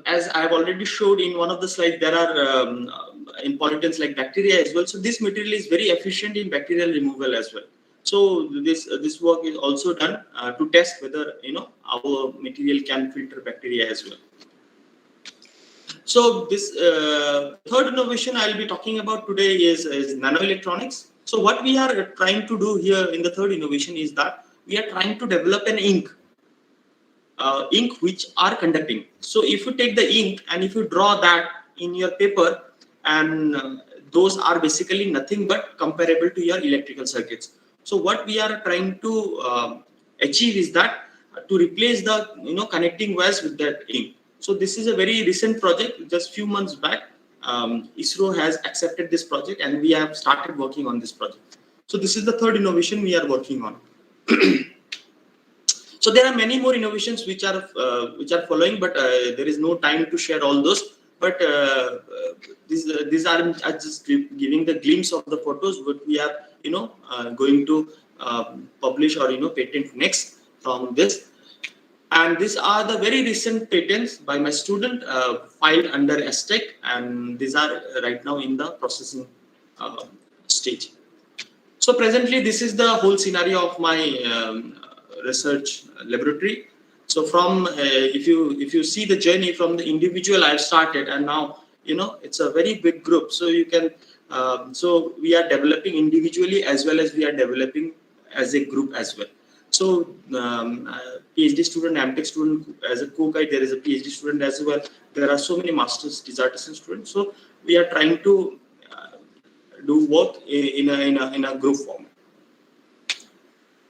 As I have already showed in one of the slides, there are in pollutants like bacteria as well. So this material is very efficient in bacterial removal as well. So this work is also done to test whether our material can filter bacteria as well. So this third innovation I'll be talking about today is nanoelectronics. So what we are trying to do here in the third innovation is that we are trying to develop an ink which are conducting. So if you take the ink and if you draw that in your paper, and those are basically nothing but comparable to your electrical circuits. So what we are trying to achieve is that to replace the connecting wires with that ink. So this is a very recent project. Just few months back, ISRO has accepted this project, and we have started working on this project. So this is the third innovation we are working on. So there are many more innovations which are following, but there is no time to share all those. But these are just giving the glimpse of the photos what we are going to publish or patent next from this. And these are the very recent patents by my student filed under STEC, and these are right now in the processing stage. So presently, this is the whole scenario of my research laboratory. So from if you see the journey from the individual I've started, and now it's a very big group. So you can so we are developing individually as well as we are developing as a group as well. So PhD student, MTech student, as a co-guide, there is a PhD student as well. There are so many masters dissertation students. So we are trying to do work in a group form.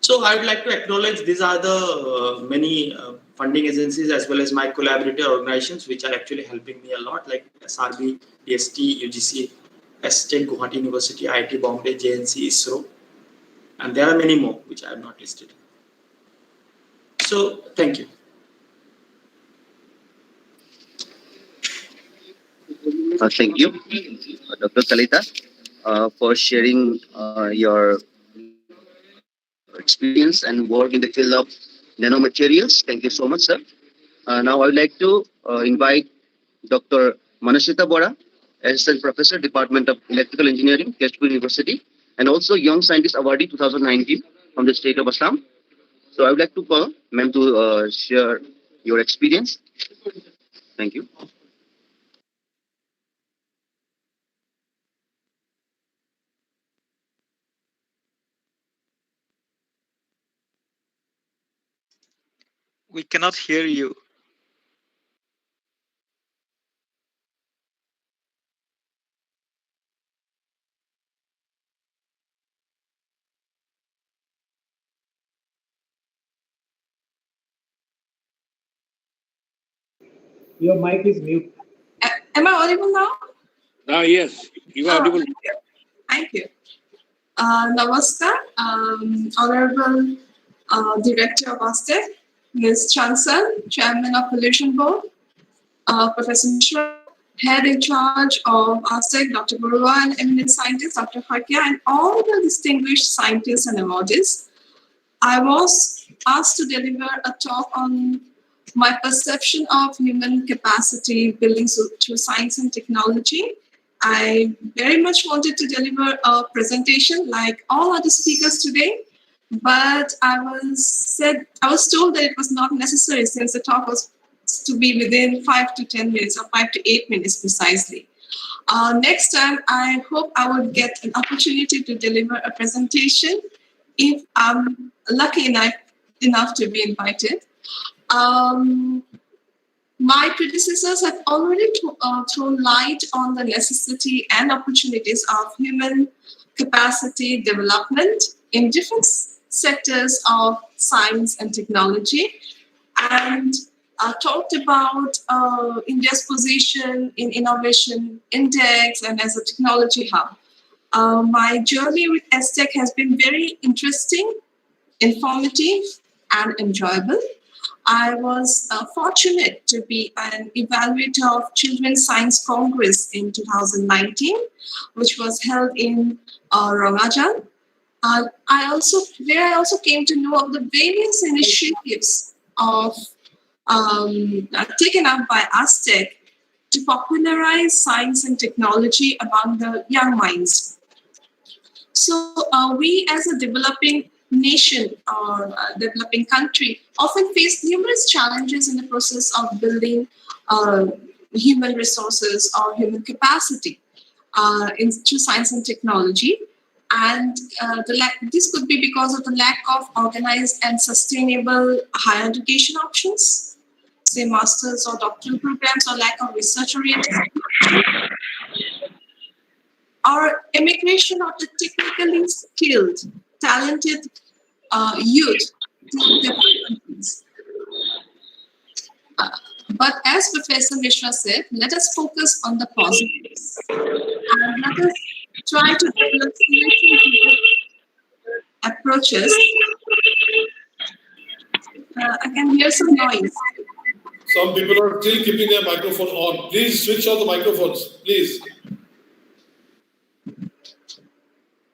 So I would like to acknowledge these are the many funding agencies as well as my collaborator organizations which are actually helping me a lot, like SRB, DST, UGC, STEC, Guwahati University, IIT Bombay, JNC, ISRO, and there are many more which I have not listed. So thank you. Thank you, Dr. Kalita, for sharing your experience and work in the field of nanomaterials. Thank you so much, sir. Now, I would like to invite Dr. Manashita Bora, Assistant Professor, Department of Electrical Engineering, Keshpur University, and also Young Scientist Awardee 2019 from the state of Assam. So, I would like to call ma'am to share your experience. Thank you. We cannot hear you. Your mic is mute. Am I audible now? Yes, you are audible. Thank you. Thank you. Namaskar, Honorable Director of ASTEC, Ms. Chansan, Chairman of Pollution Board, Professor Mishra, Head in charge of ASTEC, Dr. Barua, and eminent scientist, Dr. Harkia, and all the distinguished scientists and awardees. I was asked to deliver a talk on my perception of human capacity building through science and technology. I very much wanted to deliver a presentation like all other speakers today, but I was told that it was not necessary since the talk was to be within 5 to 10 minutes or 5 to 8 minutes precisely. Next time, I hope I would get an opportunity to deliver a presentation if I'm lucky enough to be invited. My predecessors have already thrown light on the necessity and opportunities of human capacity development in different sectors of science and technology, and talked about India's position in innovation index and as a technology hub. My journey with ESTEC has been very interesting, informative, and enjoyable. I was fortunate to be an evaluator of Children's Science Congress in 2019, which was held in Rangajan. I also came to know of the various initiatives of taken up by ASTEC to popularize science and technology among the young minds. So we as a developing nation or developing country often face numerous challenges in the process of building human resources or human capacity through science and technology. And this could be because of the lack of organized and sustainable higher education options, say master's or doctoral programs, or lack of research-oriented or immigration of the technically skilled, talented youth to developed countries. But as Professor Mishra said, let us focus on the positives and let us try to develop solution-driven approaches. I can hear some noise. Some people are still keeping their microphone on. Please switch on the microphones, please.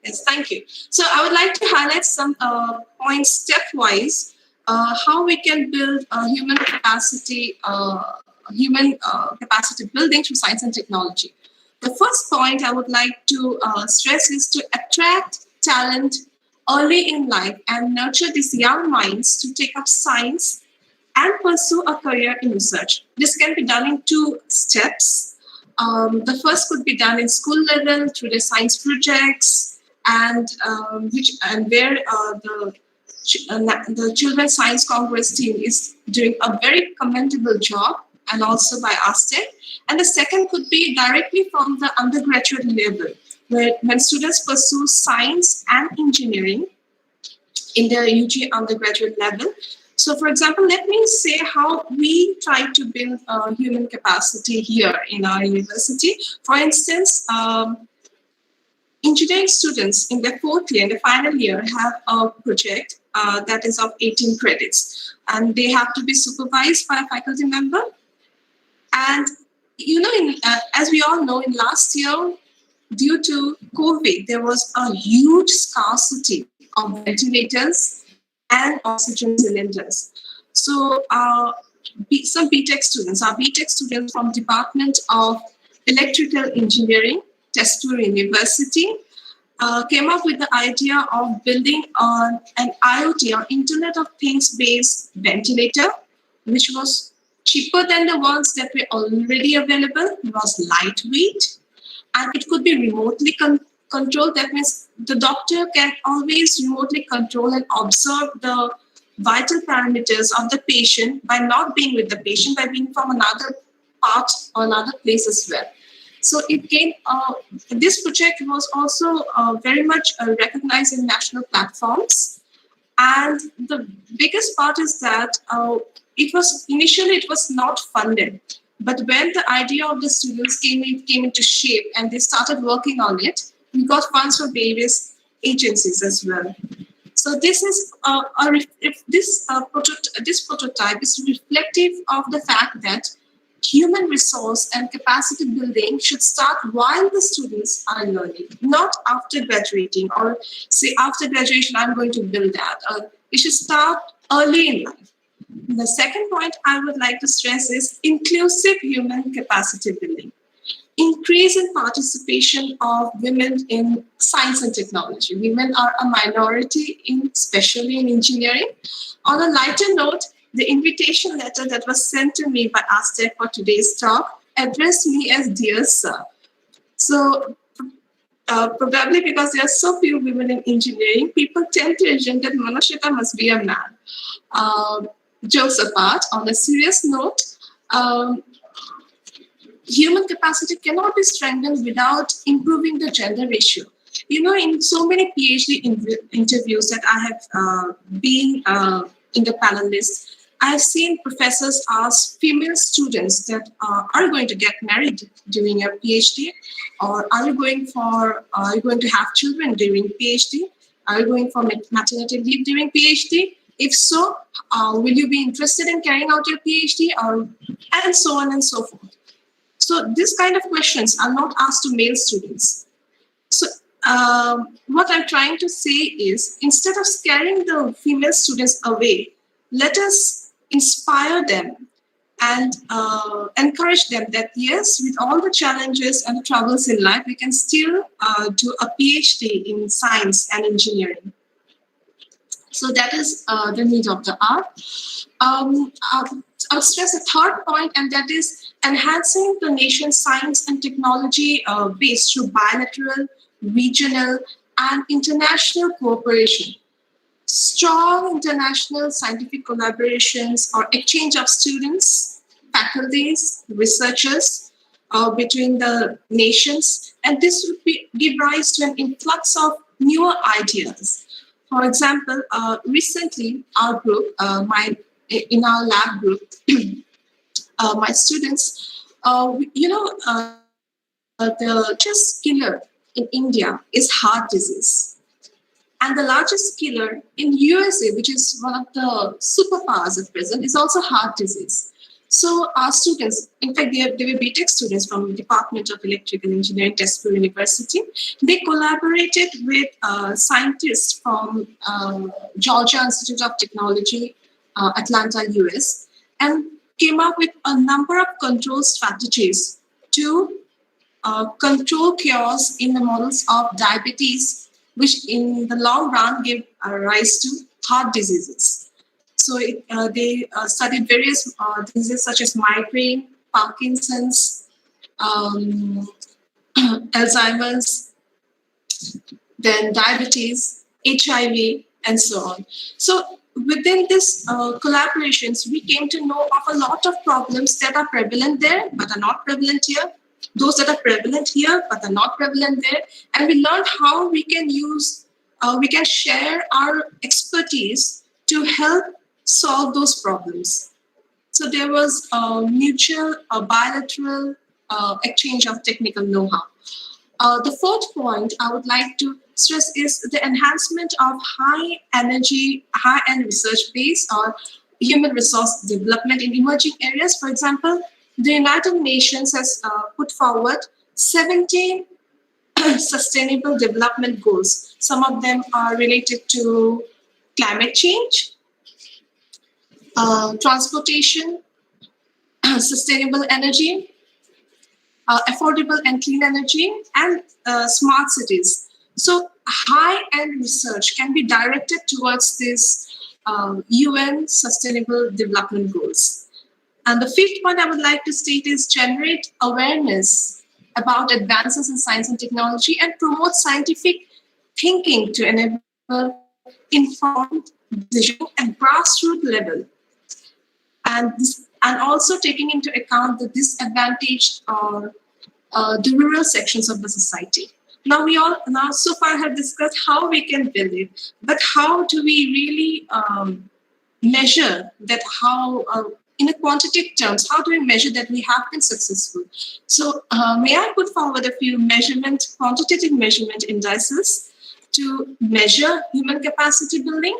Yes, thank you. So I would like to highlight some points stepwise, how we can build human capacity building through science and technology. The first point I would like to stress is to attract talent early in life and nurture these young minds to take up science and pursue a career in research. This can be done in two steps. The first could be done in school level through the science projects, and where the Children's Science Congress team is doing a very commendable job, and also by ASTEC. And the second could be directly from the undergraduate level, where when students pursue science and engineering in the UG undergraduate level. So, for example, let me say how we try to build human capacity here in our university. For instance, engineering students in their fourth year, in the final year, have a project that is of 18 credits, and they have to be supervised by a faculty member. And as we all know, in last year, due to COVID, there was a huge scarcity of ventilators and oxygen cylinders. So some BTech students, our BTech students from Department of Electrical Engineering, Tezpur University, came up with the idea of building an IoT or Internet of Things based ventilator, which was cheaper than the ones that were already available. It was lightweight, and it could be remotely controlled. That means the doctor can always remotely control and observe the vital parameters of the patient by not being with the patient, by being from another part or another place as well. So it came. This project was also very much recognized in national platforms, and the biggest part is that it was not funded, but when the idea of the students came into shape and they started working on it, we got funds from various agencies as well. So this is this prototype is reflective of the fact that human resource and capacity building should start while the students are learning, not after graduating or say after graduation I'm going to build that. It should start early in life. The second point I would like to stress is inclusive human capacity building. Increase in participation of women in science and technology. Women are a minority, especially in engineering. On a lighter note, the invitation letter that was sent to me by ASTEC for today's talk addressed me as Dear Sir. So probably because there are so few women in engineering, people tend to assume that Manashita must be a man. Jokes apart, on a serious note, human capacity cannot be strengthened without improving the gender ratio. In so many PhD interviews that I have been in the panel list, I've seen professors ask female students that are you going to get married during your PhD, or are you going to have children during PhD? Are you going for maternity leave during PhD? If so, will you be interested in carrying out your PhD, and so on and so forth. So this kind of questions are not asked to male students. So what I'm trying to say is, instead of scaring the female students away, let us inspire them and encourage them that yes, with all the challenges and the troubles in life, we can still do a PhD in science and engineering. So that is the need of the hour. I'll stress a third point, and that is enhancing the nation's science and technology base through bilateral, regional, and international cooperation. Strong international scientific collaborations or exchange of students, faculties, researchers between the nations, and this would give rise to an influx of newer ideas. For example, recently our group, in our lab group, my students, the largest killer in India is heart disease. And the largest killer in USA, which is one of the superpowers at present, is also heart disease. So our students, in fact, they were BTech students from the Department of Electrical Engineering, Tezpur University. They collaborated with scientists from Georgia Institute of Technology, Atlanta, US, and came up with a number of control strategies to control chaos in the models of diabetes, which in the long run give rise to heart diseases. They studied various diseases such as migraine, Parkinson's, Alzheimer's, then diabetes, HIV, and so on. So within this collaborations, we came to know of a lot of problems that are prevalent there but are not prevalent here, those that are prevalent here but are not prevalent there, and we learned how we can we can share our expertise to help solve those problems. So there was a mutual, bilateral exchange of technical know-how. The fourth point I would like to stress is the enhancement of high-end research base or human resource development in emerging areas. For example, the United Nations has put forward 17 sustainable development goals. Some of them are related to climate change, transportation, sustainable energy, affordable and clean energy, and smart cities. So high-end research can be directed towards these UN Sustainable Development Goals. And the fifth point I would like to state is generate awareness about advances in science and technology and promote scientific thinking to enable informed decision at grassroots level. And also taking into account the disadvantaged or the rural sections of the society. Now so far have discussed how we can build it, but how do we really measure that? How in a quantitative terms, how do we measure that we have been successful? So may I put forward a few quantitative measurement indices to measure human capacity building?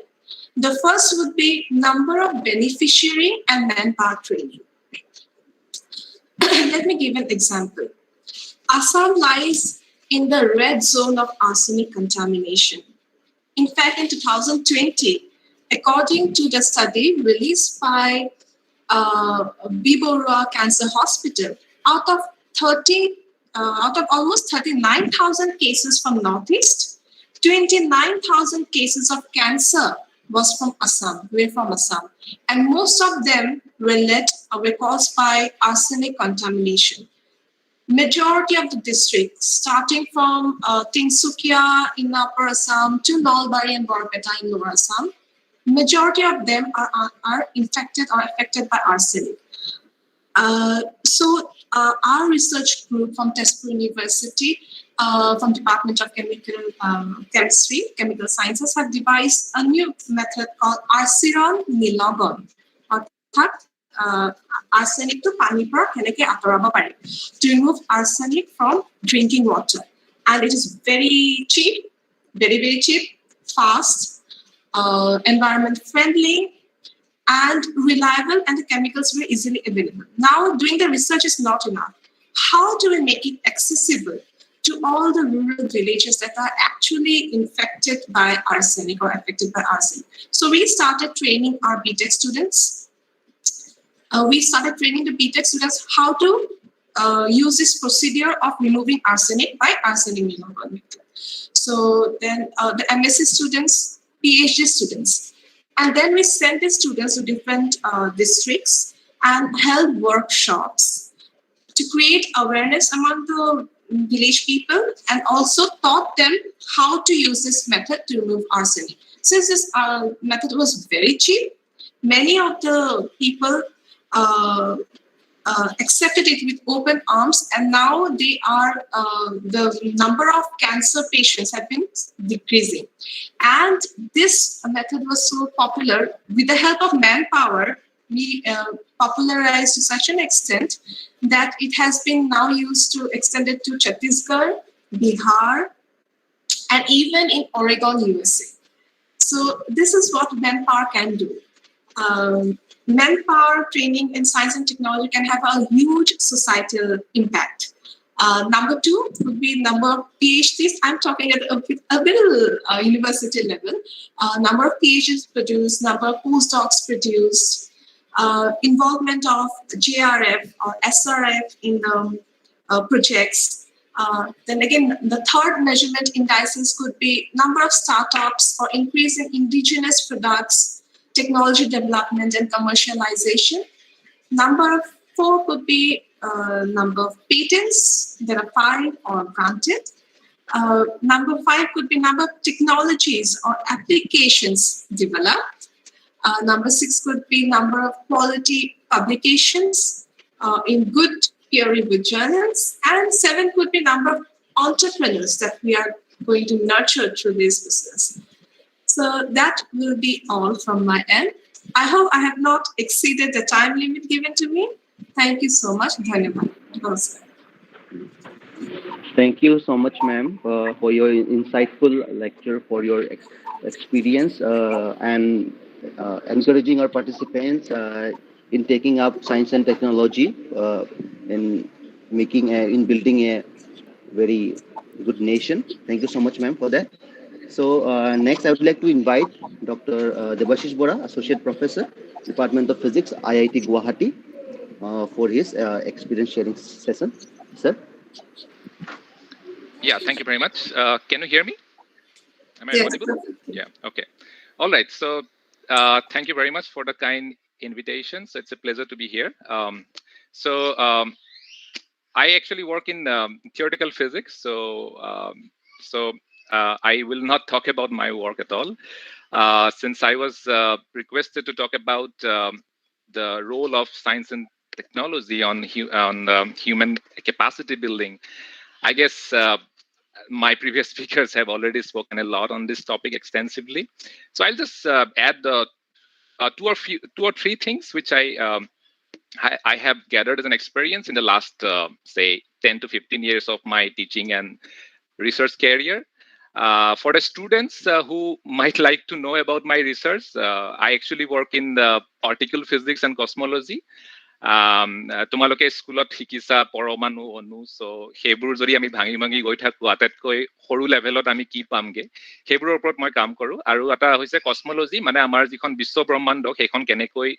The first would be number of beneficiary and manpower training. Let me give an example. Assam lies in the red zone of arsenic contamination. In fact, in 2020, according to the study released by Biborua Cancer Hospital, out of almost 39,000 cases from Northeast, 29,000 cases of cancer were from Assam, and most of them were caused by arsenic contamination. Majority of the districts, starting from Tinsukia in Upper Assam to Nalbari and Borpeta in Lower Assam, majority of them are infected or affected by arsenic. So our research group from Tezpur University, from Department of Chemical Sciences, have devised a new method called Arsiron Nilogon, arsenic to pani pra keneke atoraba pare, to remove arsenic from drinking water. And it is very cheap, very cheap, fast, environment friendly, and reliable, and the chemicals were easily available. Now, doing the research is not enough. How do we make it accessible to all the rural villages that are actually infected by arsenic or affected by arsenic? So we started training our BTech students. We started training the BTech students how to use this procedure of removing arsenic by arsenic Nilogon method. So then the MSc students, PhD students, and then we sent the students to different districts and held workshops to create awareness among the village people, and also taught them how to use this method to remove arsenic. Since this method was very cheap, many of the people accepted it with open arms, and now they are the number of cancer patients have been decreasing. And this method was so popular, with the help of manpower, we popularized to such an extent that it has been now used to extend it to Chhattisgarh, Bihar, and even in Oregon, USA. So this is what manpower can do. Manpower training in science and technology can have a huge societal impact. Number two would be number of PhDs. I'm talking at a middle university level. Number of PhDs produced, number of postdocs produced, involvement of JRF or SRF in the projects. Then again, the third measurement indices could be number of startups or increase in indigenous products, technology development and commercialization. Number 4 could be number of patents that are filed or granted. Number 5 could be number of technologies or applications developed. Number 6 could be number of quality publications in good peer-reviewed journals. And 7 could be number of entrepreneurs that we are going to nurture through this business. So that will be all from my end. I hope I have not exceeded the time limit given to me. Thank you so much. Dhanyavad. Namaskar. Thank you so much, ma'am, for your insightful lecture, for your experience, and encouraging our participants in taking up science and technology, in in building a very good nation. Thank you so much, ma'am, for that. So next, I would like to invite Dr. Debashish Bora, Associate Professor, Department of Physics, IIT Guwahati, for his experience sharing session. Sir. Yeah, thank you very much. Can you hear me? Am I Yes. audible? Yeah, okay. All right, so thank you very much for the kind invitation. So it's a pleasure to be here. I actually work in theoretical physics, so I will not talk about my work at all. Since I was requested to talk about the role of science and technology on human capacity building, I guess my previous speakers have already spoken a lot on this topic extensively. So I'll just add two or three things which I have gathered as an experience in the last, say, 10 to 15 years of my teaching and research career. For the students who might like to know about my research, I actually work in the particle physics and cosmology. তোমালোকে স্কুলত শিকিছা পৰমাণু অণু so সেইবোৰ যদি আমি ভাঙি ভাঙি গৈ থাকো আটাইতকৈ সৰু লেভেলত আমি কি পামগে সেইবোৰৰ ওপৰত মই কাম কৰো আৰু এটা হৈছে কসমলজি মানে আমাৰ যিখন বিশ্ব ব্ৰহ্মাণ্ড সেইখন কেনেকৈ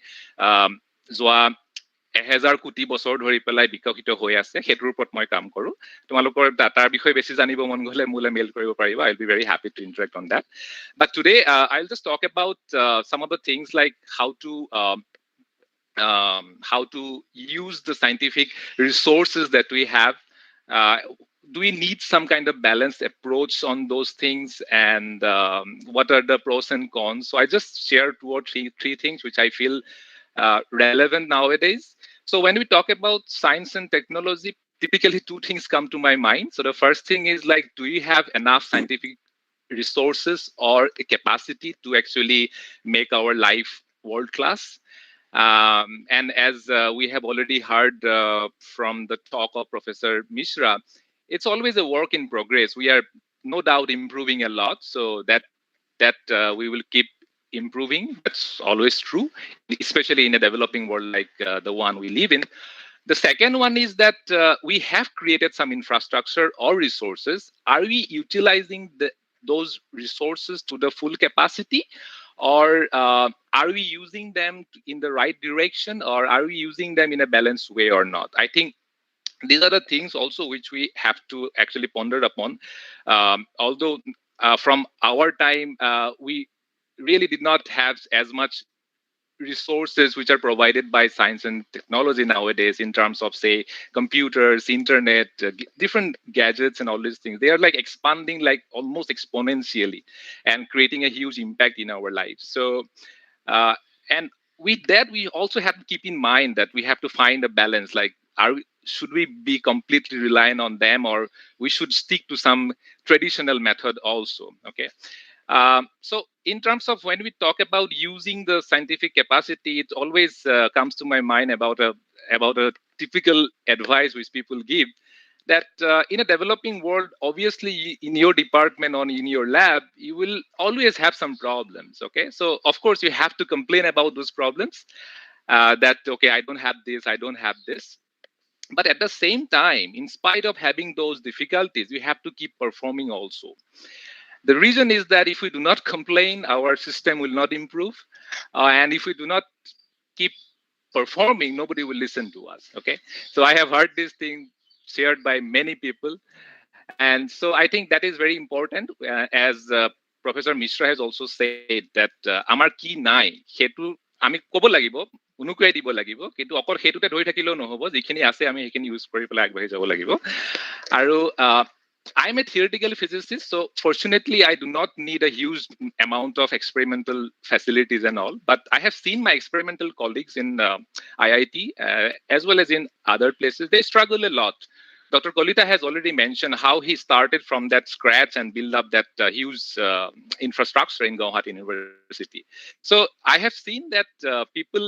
যোৱা 1000 কোটি বছৰ ধৰি পেলাই বিকশিত হৈ আছে সেইটোৰ ওপৰত মই কাম কৰো তোমালোকৰ তাৰ বিষয়ে বেছি জানিব মন গলে মোলে মেইল কৰিব পাৰিবা I'll be very happy to interact on that but today I'll just talk about some of the things like how to use the scientific resources that we have. Do we need some kind of balanced approach on those things, and what are the pros and cons? So I just share two or three things which I feel relevant nowadays. So when we talk about science and technology, typically two things come to my mind. So the first thing is like, do we have enough scientific resources or a capacity to actually make our life world class? And as we have already heard from the talk of Professor Mishra, it's always a work in progress. We are no doubt improving a lot, so that we will keep improving. That's always true, especially in a developing world like the one we live in. The second one is that we have created some infrastructure or resources. Are we utilizing those resources to the full capacity? Or are we using them in the right direction, or are we using them in a balanced way or not? I think these are the things also which we have to actually ponder upon. Although from our time, we really did not have as much resources which are provided by science and technology nowadays in terms of, say, computers, internet, different gadgets and all these things. They are like expanding like almost exponentially and creating a huge impact in our lives. So and with that, we also have to keep in mind that we have to find a balance. Like, should we be completely reliant on them, or we should stick to some traditional method also? Okay. So in terms of when we talk about using the scientific capacity, it always comes to my mind about a typical advice which people give, that in a developing world, obviously in your department or in your lab, you will always have some problems. Okay, so of course you have to complain about those problems, that okay, I don't have this, I don't have this. But at the same time, in spite of having those difficulties, we have to keep performing also. The reason is that if we do not complain, our system will not improve. And if we do not keep performing, nobody will listen to us. Okay. So I have heard this thing shared by many people. And so I think that is very important as Professor Mishra has also said that আমাৰ কি নাই সেইটো আমি ক'ব লাগিব উনুকুৱাই দিব লাগিব কিন্তু অকল সেইটোতে ধৰি থাকিলেও নহ'ব যিখিনি আছে আমি সেইখিনি ইউজ কৰি পেলাই আগবাঢ়ি যাব লাগিব আৰু I'm a theoretical physicist, so fortunately I do not need a huge amount of experimental facilities and all, but I have seen my experimental colleagues in IIT as well as in other places. They struggle a lot. Dr. Kolita has already mentioned how he started from that scratch and build up that huge infrastructure in Gauhati University. So I have seen that people,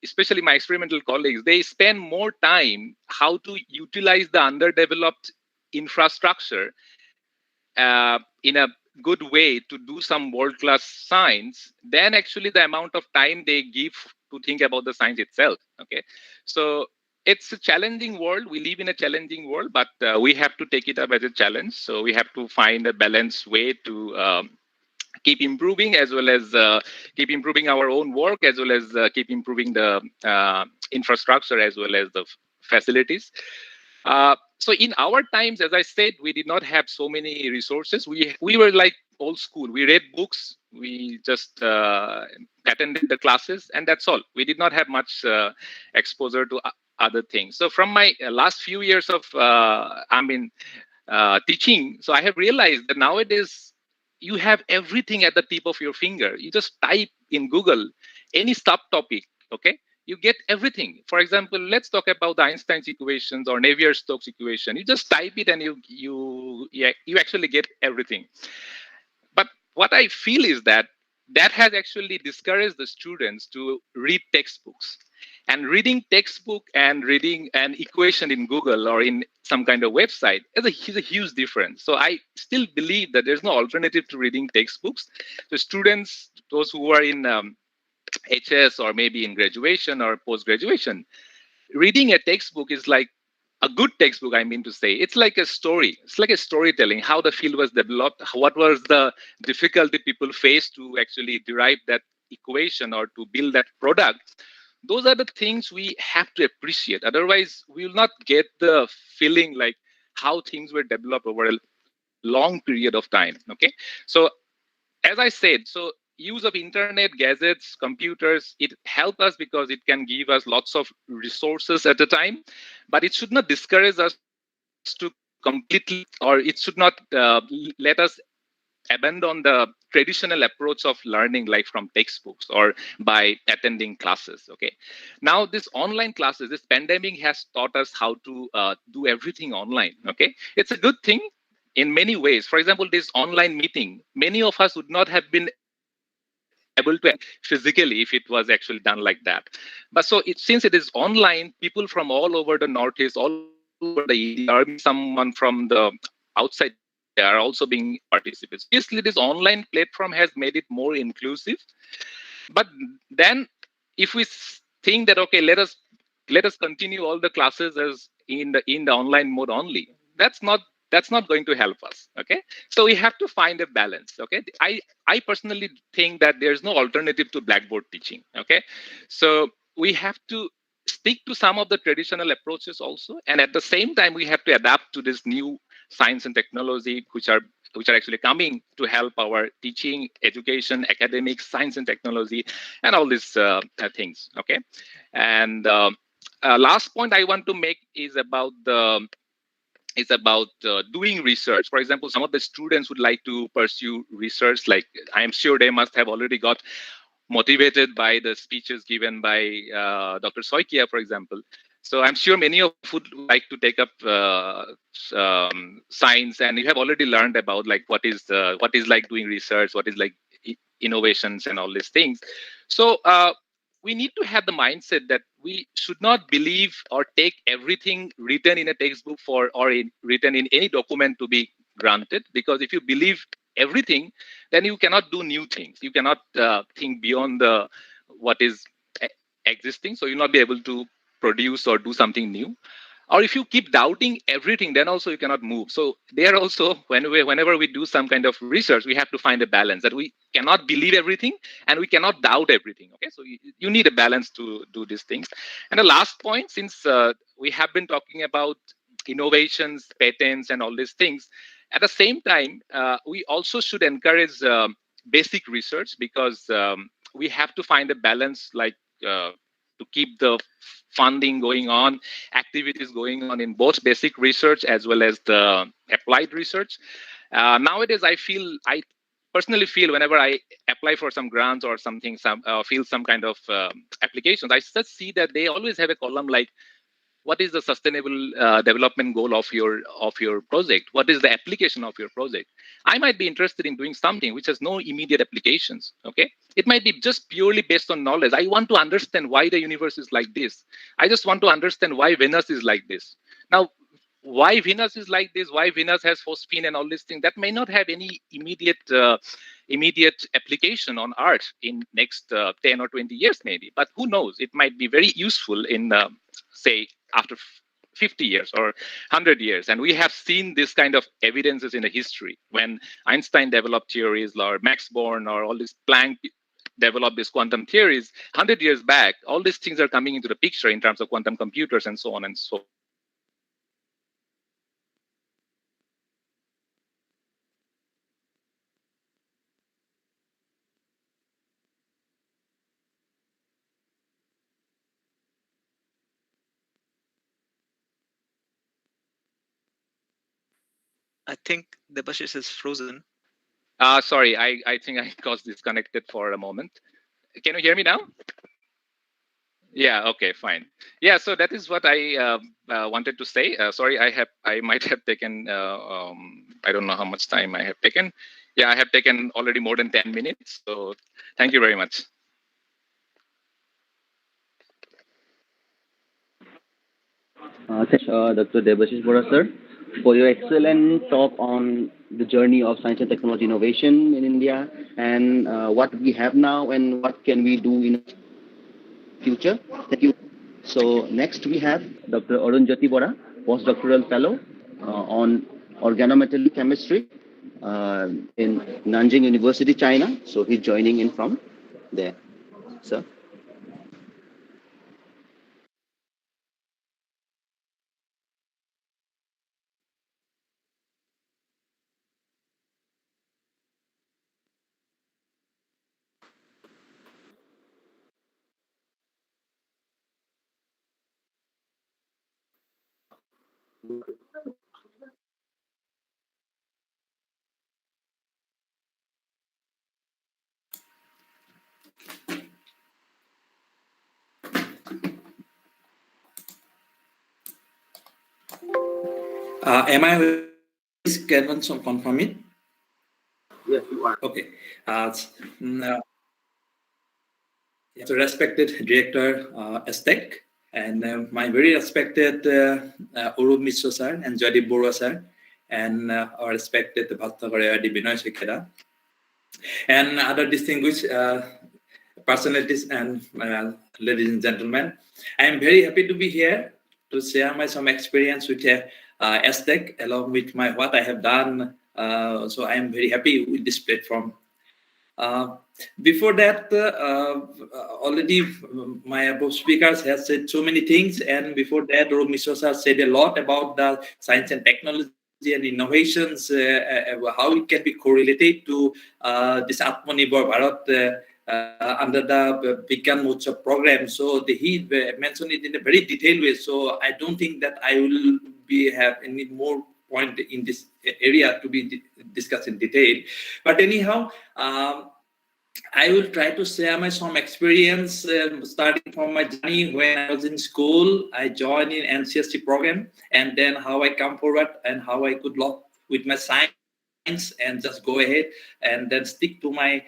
especially my experimental colleagues, they spend more time how to utilize the underdeveloped infrastructure in a good way to do some world-class science than actually the amount of time they give to think about the science itself. Okay, so it's a challenging world. We live in a challenging world, but we have to take it up as a challenge. So we have to find a balanced way to keep improving, as well as keep improving our own work, as well as keep improving the infrastructure, as well as the facilities. So in our times, as I said, we did not have so many resources. We were like old school. We read books. We just attended the classes, and that's all. We did not have much exposure to other things. So from my last few years of teaching, so I have realized that nowadays you have everything at the tip of your finger. You just type in Google any subtopic, okay? You get everything. For example, let's talk about the Einstein's equations or Navier-Stokes equation. You just type it and you actually get everything. But what I feel is that has actually discouraged the students to read textbooks. And reading textbook and reading an equation in Google or in some kind of website is a huge difference. So I still believe that there's no alternative to reading textbooks. The students, those who are in HS or maybe in graduation or post-graduation, reading a textbook is like a good textbook, I mean to say. It's like a story. It's like a storytelling, how the field was developed, what was the difficulty people faced to actually derive that equation or to build that product. Those are the things we have to appreciate. Otherwise, we will not get the feeling like how things were developed over a long period of time, okay? So as I said, so use of internet, gadgets, computers, it helps us because it can give us lots of resources at a time, but it should not discourage us to completely, or it should not let us abandon the traditional approach of learning, like from textbooks or by attending classes, okay? Now, this online classes, this pandemic has taught us how to do everything online, okay? It's a good thing in many ways. For example, this online meeting, many of us would not have been able to physically if it was actually done like that. But so since it is online, people from all over the Northeast, all over the India, or someone from the outside are also being participants. Obviously, this online platform has made it more inclusive. But then if we think that, okay, let us continue all the classes as in the online mode only, that's not going to help us, okay? So we have to find a balance, okay? I personally think that there's no alternative to blackboard teaching, okay? So we have to stick to some of the traditional approaches also, and at the same time we have to adapt to this new science and technology which are actually coming to help our teaching, education, academics, science and technology, and all these things, okay? And last point I want to make is about doing research. For example, some of the students would like to pursue research, like I am sure they must have already got motivated by the speeches given by Dr. Soikia, for example. So I'm sure many of you would like to take up science, and you have already learned about like what is like doing research, what is like innovations and all these things. So we need to have the mindset that we should not believe or take everything written in a textbook written in any document to be granted, because if you believe everything, then you cannot do new things. You cannot think beyond what is existing, so you'll not be able to produce or do something new. Or if you keep doubting everything, then also you cannot move. So there also, whenever we do some kind of research, we have to find a balance that we cannot believe everything and we cannot doubt everything, okay? So you need a balance to do these things. And the last point, since we have been talking about innovations, patents, and all these things, At the same time, we also should encourage basic research, because we have to find a balance, like to keep the funding going on, activities going on in both basic research as well as the applied research. Nowadays, I personally feel whenever I apply for some grants or something, feel some kind of applications, I just see that they always have a column like, what is the sustainable development goal of your project? What is the application of your project? I might be interested in doing something which has no immediate applications. Okay, it might be just purely based on knowledge. I want to understand why the universe is like this. I just want to understand why Venus is like this. Now, why Venus is like this, why Venus has phosphine and all these things, that may not have any immediate application on Earth in next 10 or 20 years maybe, but who knows, it might be very useful in say after 50 years or 100 years. And we have seen this kind of evidences in the history, when Einstein developed theories, or Max Born, or all these Planck developed these quantum theories 100 years back. All these things are coming into the picture in terms of quantum computers and so on and so. I think Debashish is frozen. Sorry, I think I got disconnected for a moment. Can you hear me now? Yeah, okay, fine. Yeah, so that is what I wanted to say. Sorry, I might have taken, I don't know how much time I have taken. Yeah, I have taken already more than 10 minutes. So thank you very much. Thank you, Dr. Debashish Bora, sir, for your excellent talk on the journey of science and technology innovation in India, and what we have now and what can we do in future. Thank you. So next we have Dr. Arunjati Bora, postdoctoral fellow on organometallic chemistry in Nanjing University, China. So he's joining in from there. Sir. Am I can some confirm it? Yes, you are. Okay. So respected director Aztec, and my very respected Urup Mishra sir and Jadip Bora sir, and our respected Bhattagare Binoy Sekera, and other distinguished personalities and ladies and gentlemen. I am very happy to be here to share my some experience with Aztec, along with my what I have done. So I am very happy with this platform. Before that, already my above speakers have said so many things, and before that, Urup Mishra sir said a lot about the science and technology and innovations, how it can be correlated to this Atmanirbhar Bharat under the Vigyan Mahotsav program. So he mentioned it in a very detailed way. So I don't think that I will have any more point in this area to be discussed in detail. But anyhow, I will try to share my some experience starting from my journey when I was in school. I joined in NCST program, and then how I come forward and how I could lock with my science and just go ahead and then stick to my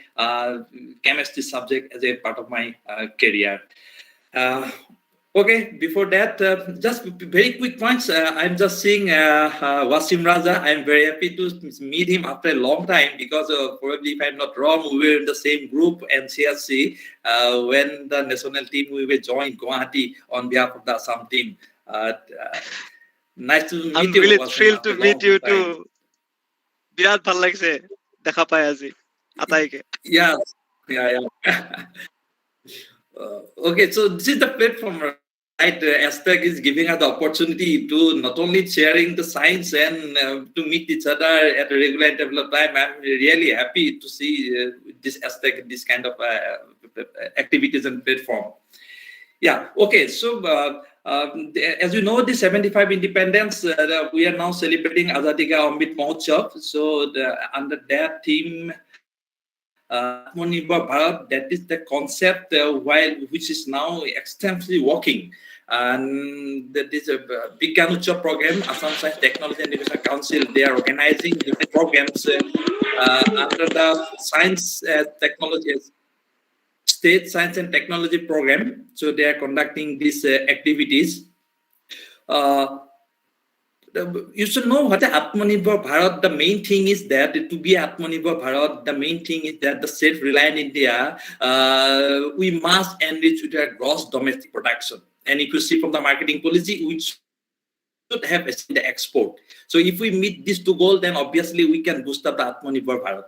chemistry subject as a part of my career. Okay, before that, just very quick points. I'm just seeing Wasim Raja. I'm very happy to meet him after a long time because probably, if I'm not wrong, we were in the same group, NCSC, when the national team, we were joined Guwahati on behalf of the Assam team. Nice to meet I'm you. really Wasim, thrilled to meet you time. too. বিরাট ভাল লাগছে দেখা পাই আজি আতাইকে Yeah. Okay, so this is the platform, Aztec is giving us the opportunity to not only sharing the science and to meet each other at a regular interval of time. I'm really happy to see this Aztec, this kind of activities and platform. Yeah. Okay. So as you know, the 75 independence, we are now celebrating Azadi ka Amrit Mahotsav. So under that theme, Atmanirbhar Bharat, that is the concept which is now extensively working. And that is a Vigyan Utsav program, Assam Science Technology and Innovation Council. They are organizing different programs under the Science Technology State Science and Technology program. So they are conducting these activities. You should know what the Atmanirbhar Bharat, the main thing is that to be Atmanirbhar Bharat, the main thing is that the self-reliant India, we must enrich with our gross domestic production. And if you see from the marketing policy, we should have the export. So if we meet these two goals, then obviously we can boost up the Atmanirbhar Bharat.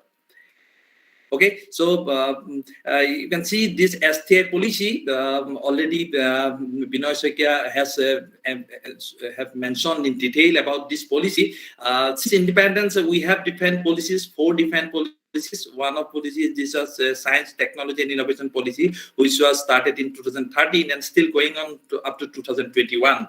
Okay, so you can see this STI policy already. Binoy Sakya has have mentioned in detail about this policy. Since independence, we have different policies, 4 different policies. One of policies, this was Science, Technology, and Innovation policy, which was started in 2013 and still going on up to 2021.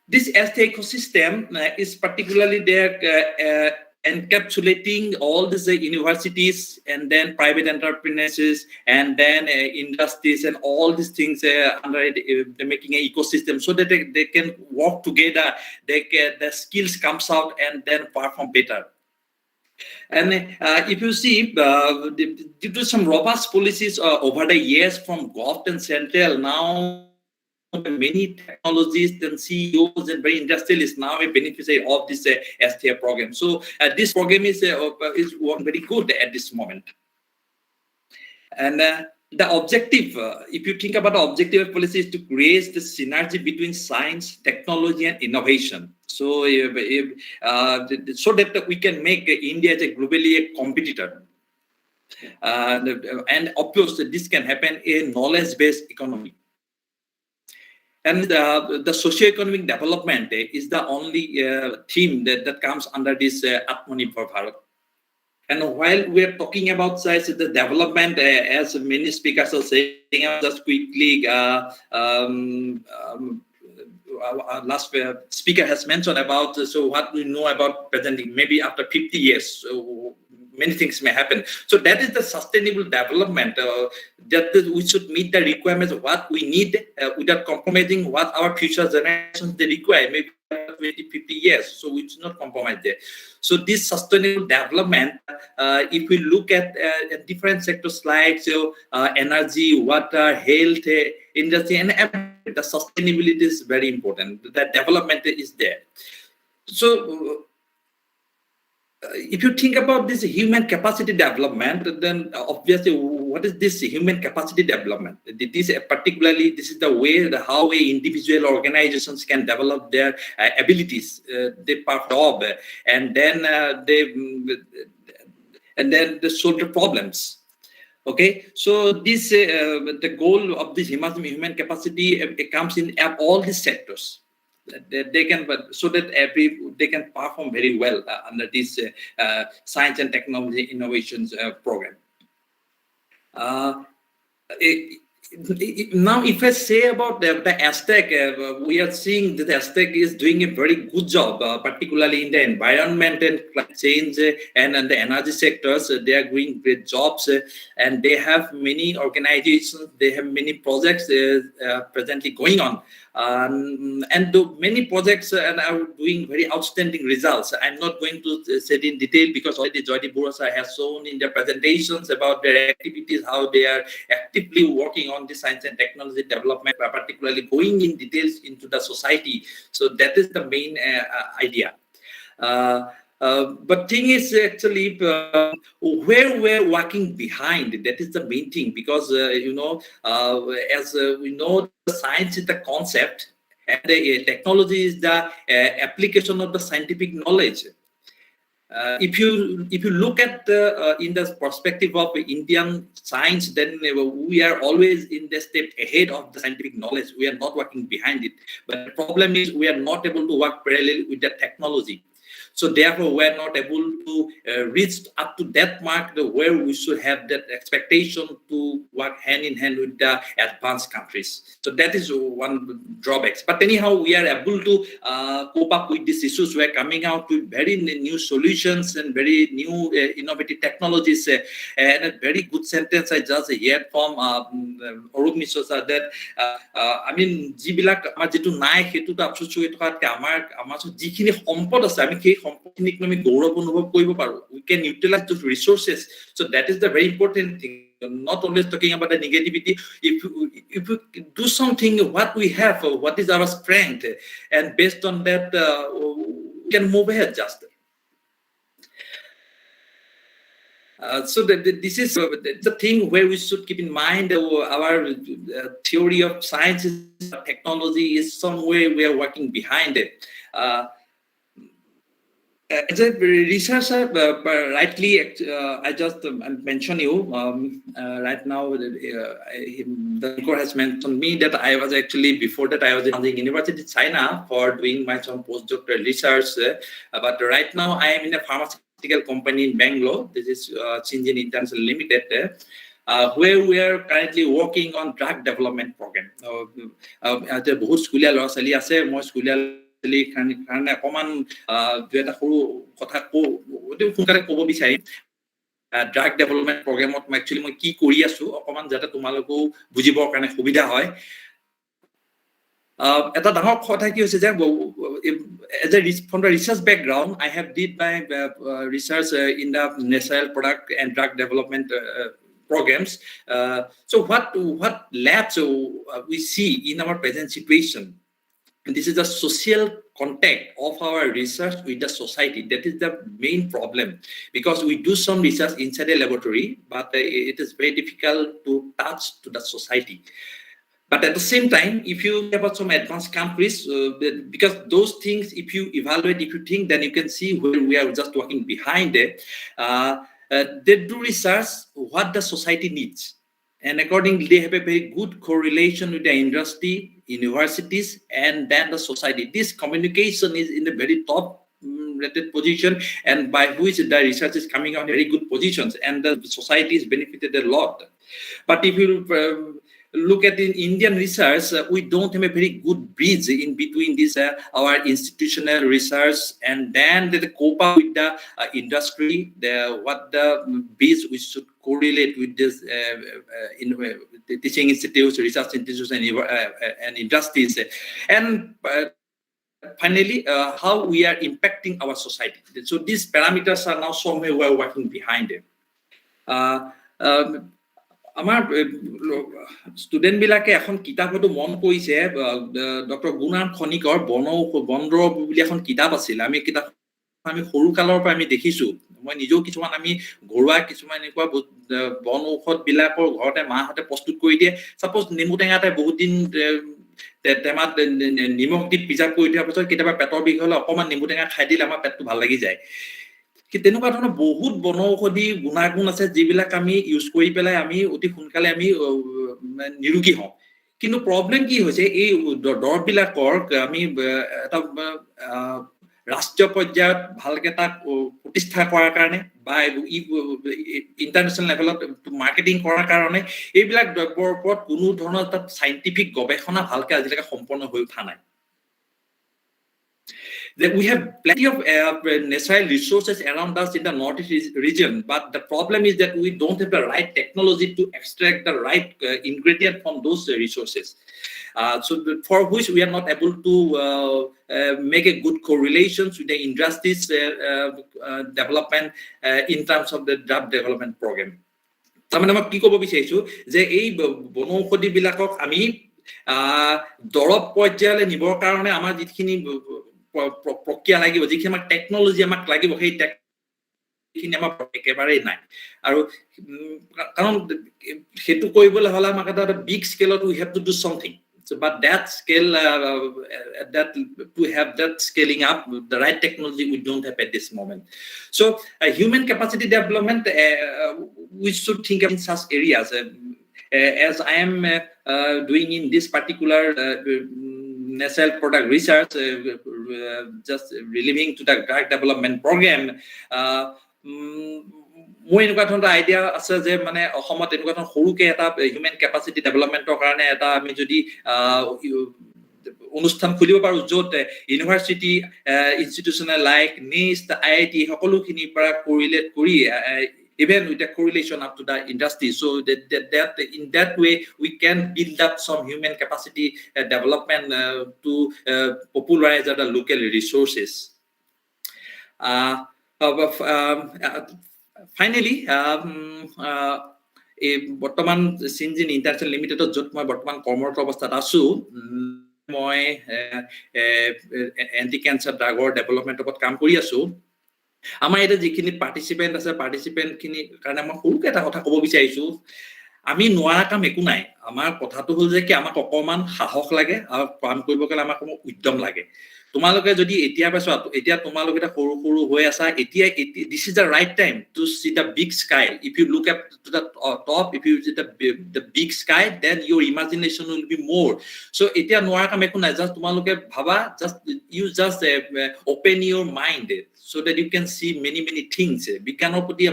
This STI ecosystem is particularly there. Encapsulating all these universities and then private enterprises and then industries and all these things under it, they're making an ecosystem so that they can work together. The skills comes out and then perform better. And if you see, due to some robust policies over the years from government and central, now many technologists and CEOs and very industrialists now a beneficiary of this STI program. So this program is working very good at this moment. And the objective, if you think about the objective of policy, is to create the synergy between science, technology, and innovation. So, so that we can make India as a globally a competitor. And of course, this can happen in knowledge-based economy. And the socio-economic development is the only theme that comes under this Atmanirbhar Bharat. And while we are talking about science, the development, as many speakers are saying, just quickly, last speaker has mentioned about, so what we know about presenting, maybe after 50 years, so many things may happen. So that is the sustainable development, that we should meet the requirements of what we need without compromising what our future generations they require, maybe 20, 50 years. So we should not compromise there. So this sustainable development, if we look at different sectors like energy, water, health, industry, and the sustainability is very important. The development is there. So if you think about this human capacity development, then obviously, what is this human capacity development? This is the way how individual organizations can develop their abilities, they perform, and then they solve the problems. Okay, so this the goal of this human capacity comes in all these sectors. They can, so that they can perform very well under this science and technology innovations program. Now, if I say about the Aztec, we are seeing that the Aztec is doing a very good job, particularly in the environment and climate change and the energy sectors. They are doing great jobs, and they have many organizations, they have many projects presently going on. And many projects are doing very outstanding results. I'm not going to say it in detail because already Jyoti Burasa has shown in their presentations about their activities, how they are actively working on the science and technology development, particularly going in details into the society. So that is the main idea. But thing is actually where we're working behind, that is the main thing, because as we know, the science is the concept and the technology is the application of the scientific knowledge. if you look at in the perspective of Indian science, then we are always in the step ahead of the scientific knowledge. We are not working behind it. But the problem is we are not able to work parallel with the technology. So therefore, we are not able to reach up to that mark where we should have that expectation to work hand in hand with the advanced countries. So that is one drawback. But anyhow, we are able to cope up with these issues. We are coming out with very new solutions and very new innovative technologies. And a very good sentence I just heard from Arup Mishra sir that I mean, jibilak amar jitu nai hetu ta apsoch hoi thokatke amar jikhini sampod ase ami সেই সম্পদখিনিক আমি গৌৰৱ অনুভৱ কৰিব পাৰো. We can utilize those resources. So that is the very important thing. Not always talking about the negativity. If we do something, what we have, what is our strength, and based on that, we can move ahead just. So this is the thing where we should keep in mind our theory of science, technology is somewhere we are working behind it. As a researcher, rightly, I just mentioned you right now. The anchor has mentioned me that I was actually before that I was in the University of China for doing my some postdoctoral research. But right now I am in a pharmaceutical company in Bangalore. This is Syngene International Limited. Where we are currently working on drug development program. বহুত স্কুলীয়া ল'ৰা ছোৱালী আছে মই স্কুলীয়া কাৰণে অকমান দুই এটা সৰু কথা অতি সোনকালে ক'ব বিচাৰিম ড্ৰাগ ডেভেলপমেণ্ট প্ৰগ্ৰেমত একচুৱেলি মই কি কৰি আছো অকমান যাতে তোমালোকেও বুজিবৰ কাৰণে সুবিধা হয় এটা ডাঙৰ কথা কি হৈছে যে as a from the research background I have did my research in the natural product and drug development programs. So what labs we see in our present situation. And this is the social contact of our research with the society. That is the main problem because we do some research inside a laboratory, but it is very difficult to touch to the society. But at the same time, if you have some advanced countries, because those things, if you evaluate, if you think, then you can see where we are just working behind it. They do research what the society needs. And accordingly, they have a very good correlation with the industry, universities, and then the society. This communication is in a very top rated position, and by which the research is coming out very good positions, and the society is benefited a lot. But if you look at in Indian research, we don't have a very good bridge in between this our institutional research and then the cope up with the industry, what the bridge we should correlate with this teaching institutes, research institutes, and industries, and finally how we are impacting our society. So these parameters are now somewhere we are working behind it. আমাৰ student বিলাকে এখন কিতাপটো মন কৰিছে doctor গুণান খনিকৰ বনদ্ৰ বুলি এখন কিতাপ আছিল আমি কিতাপ আমি সৰু কালৰ পৰা আমি দেখিছো মই নিজেও কিছুমান আমি ঘৰুৱা কিছুমান এনেকুৱা বন ঔষধ বিলাকৰ ঘৰতে মাহঁতে প্ৰস্তুত কৰি দিয়ে সাপোজ নেমু টেঙাতে বহুত দিন টেমাত নিমখ দি পিজা কৰি দিয়াৰ পিছত কেতিয়াবা পেটৰ বিষ হ'লে অকমান নেমু টেঙা খাই দিলে আমাৰ পেটটো ভাল লাগি যায় কি তেনেকুৱা ধৰণৰ বহুত বনৌষধি গুণাগুণ আছে যিবিলাক আমি ইউজ কৰি পেলাই আমি অতি সোনকালে আমি নিৰোগী হওঁ কিন্তু প্ৰবলেম কি হৈছে এই দৰববিলাকৰ আমি এটা ৰাষ্ট্ৰীয় পৰ্যায়ত ভালকে তাক প্ৰতিষ্ঠা কৰাৰ কাৰণে বা ইন্টাৰনেশ্যনেল লেভেলত মাৰ্কেটিং কৰাৰ কাৰণে এইবিলাক দ্ৰব্যৰ ওপৰত কোনো ধৰণৰ এটা সাইন্টিফিক গৱেষণা ভালকে আজিলৈকে সম্পন্ন হৈ উঠা নাই that we have plenty of natural resources around us in the northeast region, but the problem is that we don't have the right technology to extract the right ingredient from those resources. So for which we are not able to make a good correlations with the industries development in terms of the drug development program. তাৰমানে মই কি ক'ব বিচাৰিছো যে এই বনৌষধি বিলাকক আমি দৰব পৰ্যায়লৈ নিবৰ কাৰণে আমাৰ যিখিনি প্ৰক্ৰিয়া লাগিব যিখিনি আমাক টেকনলজি আমাক লাগিব সেই টেকখিনি আমাৰ একেবাৰে নাই আৰু কাৰণ হেতু কৰিবলৈ হলে আমাক এটা বিগ স্কেলত we have to do something So, but that scale, that to have that scaling up, the right technology we don't have at this moment. So, human capacity development, we should think in such areas. As I am doing in this particular nasal product research, just reliving to the drug development program, মোৰ এনেকুৱা ধৰণৰ idea আছে যে মানে অসমত এনেকুৱা ধৰণৰ সৰুকে এটা হিউমেন কেপাচিটি ডেভেলপমেন্টৰ কাৰণে এটা আমি যদি অনুষ্ঠান খুলিব পাৰো য'ত ইউনিভাৰ্চিটি ইনষ্টিটিউচনেল লাইক নিষ্ট IIT সকলোখিনিৰ পৰা কোৰিলেট কৰি even with the correlation up to the industry, so that in that way we can build up some human capacity development to popularize the local resources. Finally, বৰ্তমান সিনজিন international লিমিটেডত য'ত মই বৰ্তমান কৰ্মৰত অৱস্থাত আছো, মই এন্টি কেঞ্চাৰ ড্ৰাগৰ ডেভেলপমেন্টৰ ওপৰত কাম কৰি আছো। আমাৰ এটা যিখিনি পাৰ্টিচিপেণ্ট আছে, পাৰ্টিচিপেণ্টখিনিৰ কাৰণে মই সৰুকৈ এটা কথা ক'ব বিচাৰিছো, আমি নোৱাৰা কাম একো নাই। আমাৰ কথাটো হ'ল যে কি আমাক অকণমান সাহস লাগে আৰু কাম কৰিব কাৰণে আমাক অকণমান উদ্যম লাগে। তোমালোকে যদি এতিয়া পাইছো, এতিয়া তোমালোকে এটা সৰু সৰু হৈ আছা, এতিয়া this is the right time to see the big sky. If you look up to the top, if you see the big sky, then your imagination will be more. So এতিয়া নোৱাৰা কাম একো নাই, just তোমালোকে ভাবা, you just open your mind so that you can see many things. বিজ্ঞানৰ প্ৰতি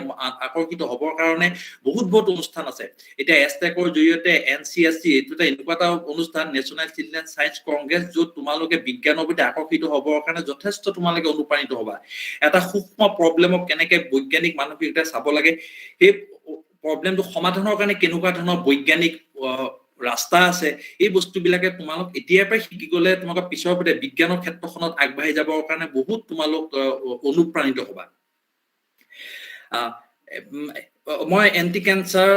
আকৰ্ষিত হ'বৰ কাৰণে বহুত অনুষ্ঠান আছে। এতিয়া এষ্টেকৰ জৰিয়তে NCSC এইটো এনেকুৱা এটা অনুষ্ঠান, নেশ্যনেল চিলড্ৰেন সায়েন্স কংগ্ৰেছ, য'ত তোমালোকে বিজ্ঞানৰ প্ৰতি আকৰ্ষিত হ'বৰ কাৰণে যথেষ্ট তোমালোকে অনুপ্ৰাণিত হ'বা। এটা সূক্ষ্ম প্ৰব্লেমক কেনেকে বৈজ্ঞানিক মানসিকতাৰে চাব লাগে, সেই প্ৰব্লেমটো সমাধানৰ কাৰণে কেনেকুৱা ধৰণৰ বৈজ্ঞানিক ৰাস্তা আছে, এই বস্তুবিলাকে তোমালোক এতিয়াৰ পৰাই শিকি গ'লে তোমালোকৰ পিছৰ পৰে বিজ্ঞানৰ ক্ষেত্ৰখনত আগবাঢ়ি যাবৰ কাৰণে বহুত তোমালোক অনুপ্ৰাণিত হ'বা। মই এন্টি কেঞ্চাৰ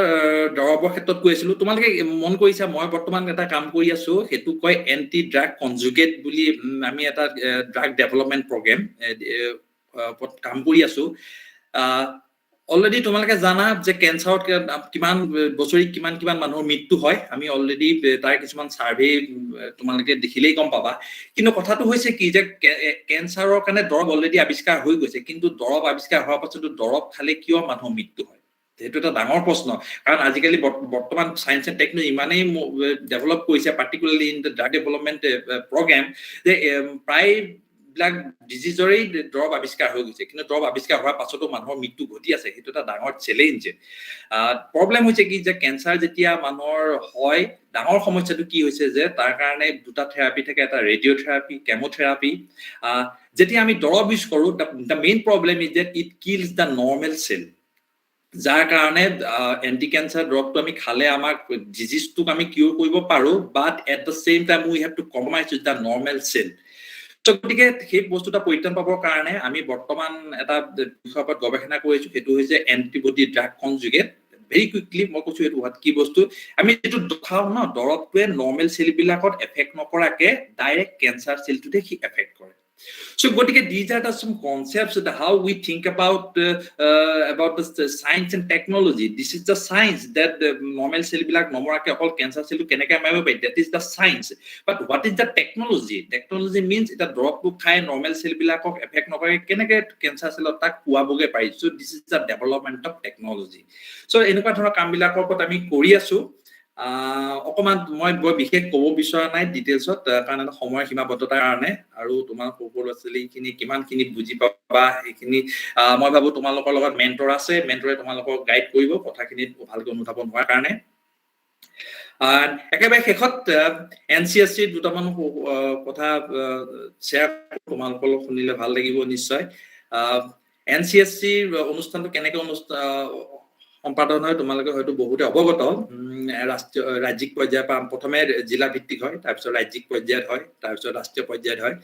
দৰৱৰ ক্ষেত্ৰত কৈ আছিলো, তোমালোকে মন কৰিছা মই বৰ্তমান এটা কাম কৰি আছো, সেইটো কয় এন্টি ড্ৰাগ কনজুগেট বুলি। আমি এটা ড্ৰাগ ডেভেলপমেন্ট প্ৰগ্ৰেম কাম কৰি আছো। অলৰেডি তোমালোকে জানা যে কেঞ্চাৰত কিমান বছৰি কিমান মানুহৰ মৃত্যু হয়। আমি অলৰেডি তাৰ কিছুমান চাৰ্ভে তোমালোকে দেখিলেই গম পাবা। কিন্তু কথাটো হৈছে কি যে কেঞ্চাৰৰ কাৰণে দৰৱ অলৰেডি আৱিষ্কাৰ হৈ গৈছে, কিন্তু দৰৱ আৱিষ্কাৰ হোৱাৰ পাছতো দৰৱ খালে কিয় মানুহৰ মৃত্যু হয়, সেইটো এটা ডাঙৰ প্ৰশ্ন। কাৰণ আজিকালি বৰ্তমান সায়েন্স এণ্ড টেকনলজি ইমানেই ডেভেলপ কৰিছে, particularly in the drug development programme, যে প্ৰায় বিলাক ডিজিজৰে দৰৱ আৱিষ্কাৰ হৈ গৈছে, কিন্তু দৰৱ আৱিষ্কাৰ হোৱাৰ পাছতো মানুহৰ মৃত্যু ঘটি আছে। সেইটো এটা ডাঙৰ চেলেঞ্জ। প্ৰব্লেম হৈছে কি যে কেঞ্চাৰ যেতিয়া মানুহৰ হয়, ডাঙৰ সমস্যাটো কি হৈছে যে তাৰ কাৰণে দুটা থেৰাপি থাকে, এটা ৰেডিঅ'থেৰাপি, কেমোথেৰাপি। যেতিয়া আমি দৰৱ ইউজ কৰো, the main problem is that it kills the normal cell, যাৰ কাৰণে এন্টি কেঞ্চাৰ ড্ৰগটো আমি খালে আমাক ডিজিজটোক আমি কিউৰ কৰিব পাৰো, but at the same time we have to compromise with the normal cell. গতিকে সেই বস্তুটা পৰিত্ৰাণ পাবৰ কাৰণে আমি বৰ্তমান এটা বিষয়ৰ ওপৰত গৱেষণা কৰিছো, সেইটো হৈছে এন্টিবডি ড্ৰাগ কনজুগেট। ভেৰি কুইকলি মই কৈছো এইটো কি বস্তু। আমি যিটো খাওঁ ন, দৰৱটোৱে নৰ্মেল চেলবিলাকত এফেক্ট নকৰাকে ডাইৰেক্ট কেঞ্চাৰ চেলটোতে সি এফেক্ট কৰে। So, these are some concepts that how we think about the science and technology. This is the science that the normal cell bilak nomorake all cancer cell keneka maibo pai. That is the science. But what is the technology? Technology means it a drop to khai normal cell bilak effect nokore keneka cancer cell tak kuaboge pai. So this is the development of technology. So enuka dhora kam bilakor opor ami kori asu. অকমান মই বৰ বিশেষ ক'ব বিচৰা নাই ডিটেইলছত, কাৰণ সময় সীমাবদ্ধতাৰ কাৰণে, আৰু তোমালোক সকলো খিনি কিমানখিনি বুজি পাবা সেইখিনি মই ভাবো তোমালোকৰ লগত মেন্টৰ আছে, মেন্টৰে তোমালোকক গাইড কৰিব কথাখিনি ভালকৈ অনুধাৱন হোৱাৰ কাৰণে। একেবাৰে শেষত NCSC দুটামান কথা শ্বেয়াৰ তোমালোকৰ শুনিলে ভাল লাগিব নিশ্চয়। NCSC অনুষ্ঠানটো কেনেকৈ সম্পাদন হয় তোমালোকে হয়তো বহুতে অৱগত। ৰাজ্যিক পৰ্যায়ৰ পৰা প্ৰথমে জিলা ভিত্তিক হয়, তাৰপিছত ৰাজ্যিক পৰ্যায়ত হয়, তাৰপিছত ৰাষ্ট্ৰীয় পৰ্যায়ত হয়।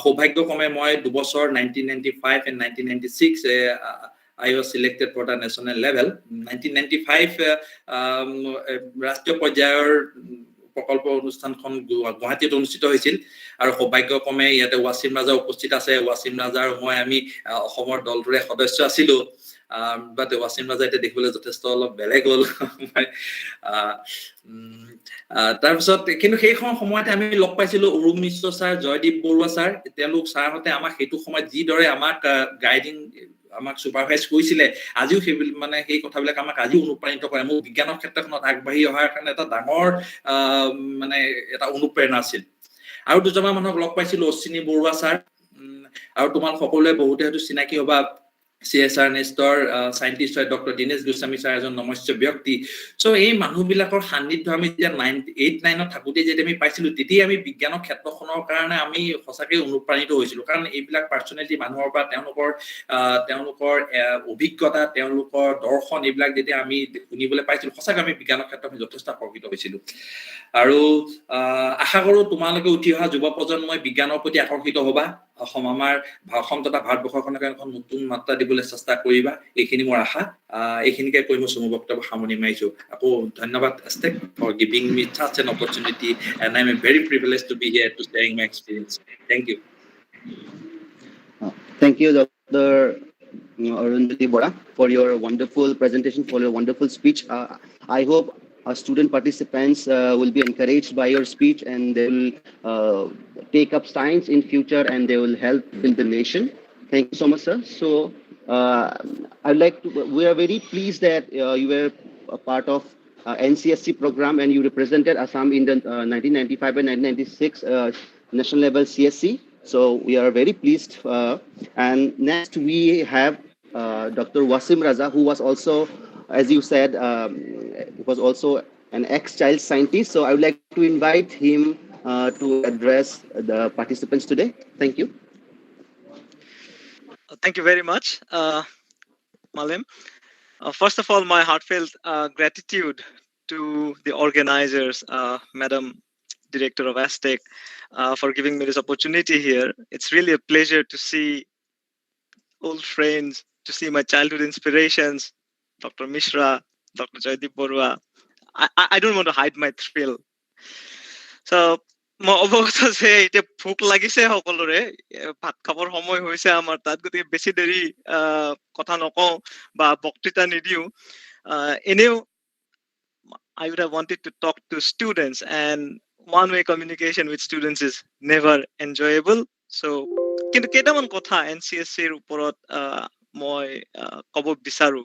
সৌভাগ্যক্ৰমে মই 2 বছৰ 1995 and 1996 I was selected for the national level. 1995 ৰাষ্ট্ৰীয় পৰ্যায়ৰ প্ৰকল্প অনুষ্ঠানখন গুৱাহাটীত অনুষ্ঠিত হৈছিল আৰু সৌভাগ্যক্ৰমে ইয়াতে ৱাছিম ৰাজা উপস্থিত আছে ৱাছিম ৰাজাৰ মই আমি অসমৰ দলটোৰে সদস্য আছিলো বাট ৱাছিম ৰাজা এতিয়া দেখিবলৈ যথেষ্ট অলপ বেলেগ হ'ল তাৰপিছত কিন্তু সেই সময়তে আমি লগ পাইছিলো অৰুণ মিশ্ৰ ছাৰ জয়দীপ বৰুৱা ছাৰ তেওঁলোক ছাৰহঁতে আমাক সেইটো সময়ত যিদৰে আমাক গাইডিং আমাক সুপাৰভাইজ কৰিছিলে আজিও সেই মানে সেই কথাবিলাক আমাক আজিও অনুপ্ৰাণিত কৰে মোৰ বিজ্ঞানৰ ক্ষেত্ৰখনত আগবাঢ়ি অহাৰ কাৰণে এটা ডাঙৰ মানে এটা অনুপ্ৰেৰণা আছিল আৰু দুজনমান মানুহক লগ পাইছিলো অশ্বিনী বৰুৱা ছাৰ আৰু তোমাক সকলোৱে বহুতে হয়তো চিনাকি হবা CSR নেষ্টৰ সাইন্টিষ্ট হয় ডক্টৰ দিনেশ গোস্বামী ছাৰ এজন নমস্য ব্যক্তি সো এই মানুহবিলাকৰ সান্নিধ্য আমি যেতিয়া 8-9ত থাকোতে যেতিয়া আমি পাইছিলো তেতিয়া আমি বিজ্ঞানৰ ক্ষেত্ৰখনৰ কাৰণে আমি সঁচাকৈ অনুপ্ৰাণিত হৈছিলো কাৰণ এইবিলাক পাৰ্সোনেলিটি মানুহৰ পৰা তেওঁলোকৰ অভিজ্ঞতা তেওঁলোকৰ দৰ্শন এইবিলাক যেতিয়া আমি শুনিবলৈ পাইছিলো সঁচাকৈ আমি বিজ্ঞানৰ ক্ষেত্ৰত যথেষ্ট আকৰ্ষিত হৈছিলো আৰু আশা কৰো তোমালোকে উঠি অহা যুৱ প্ৰজন্মই বিজ্ঞানৰ প্ৰতি আকৰ্ষিত হবা আমাৰ অসম তথা ভাৰতবৰ্ষখনক এখন নতুন মাত্ৰা দিবলৈ চেষ্টা কৰিবা এইখিনি মোৰ আশা এইখিনিকে কৈ মই চমু বক্তব্য সামৰণি মাৰিছো আকৌ ধন্যবাদ Aztec for giving me such an opportunity and I'm very privileged to be here to sharing my experience. Thank you. Thank you, Dr. Arundhati Bora, for your wonderful presentation, for your wonderful speech. I hope our student participants will be encouraged by your speech and they will take up science in future and they will help build the nation. Thank you so much, sir. So we are very pleased that you were a part of NCSC program and you represented Assam in the 1995 and 1996 national level CSC. So we are very pleased. And next we have Dr. Wasim Raza, who was also, as you said, was also an ex-child scientist. So I would like to invite him to address the participants today. Thank you. Thank you very much, Malim. First of all, my heartfelt gratitude to the organizers, Madam Director of Aztec, for giving me this opportunity here. It's really a pleasure to see old friends, to see my childhood inspirations, Dr. Mishra, Dr. Jaydeep Borua. I don't want to hide my thrill. So, মই অৱগত যে এতিয়া ভোক লাগিছে সকলোৰে ভাত খাবৰ সময় হৈছে আমাৰ তাত গতিকে বেছি দেৰি কথা নকওঁ বা বক্তৃতা নিদিও এনেও I would have wanted to talk to students and one-way communication with students is never enjoyable. So কিন্তু কেইটামান কথা NCSC ৰ ওপৰত মই ক'ব বিচাৰো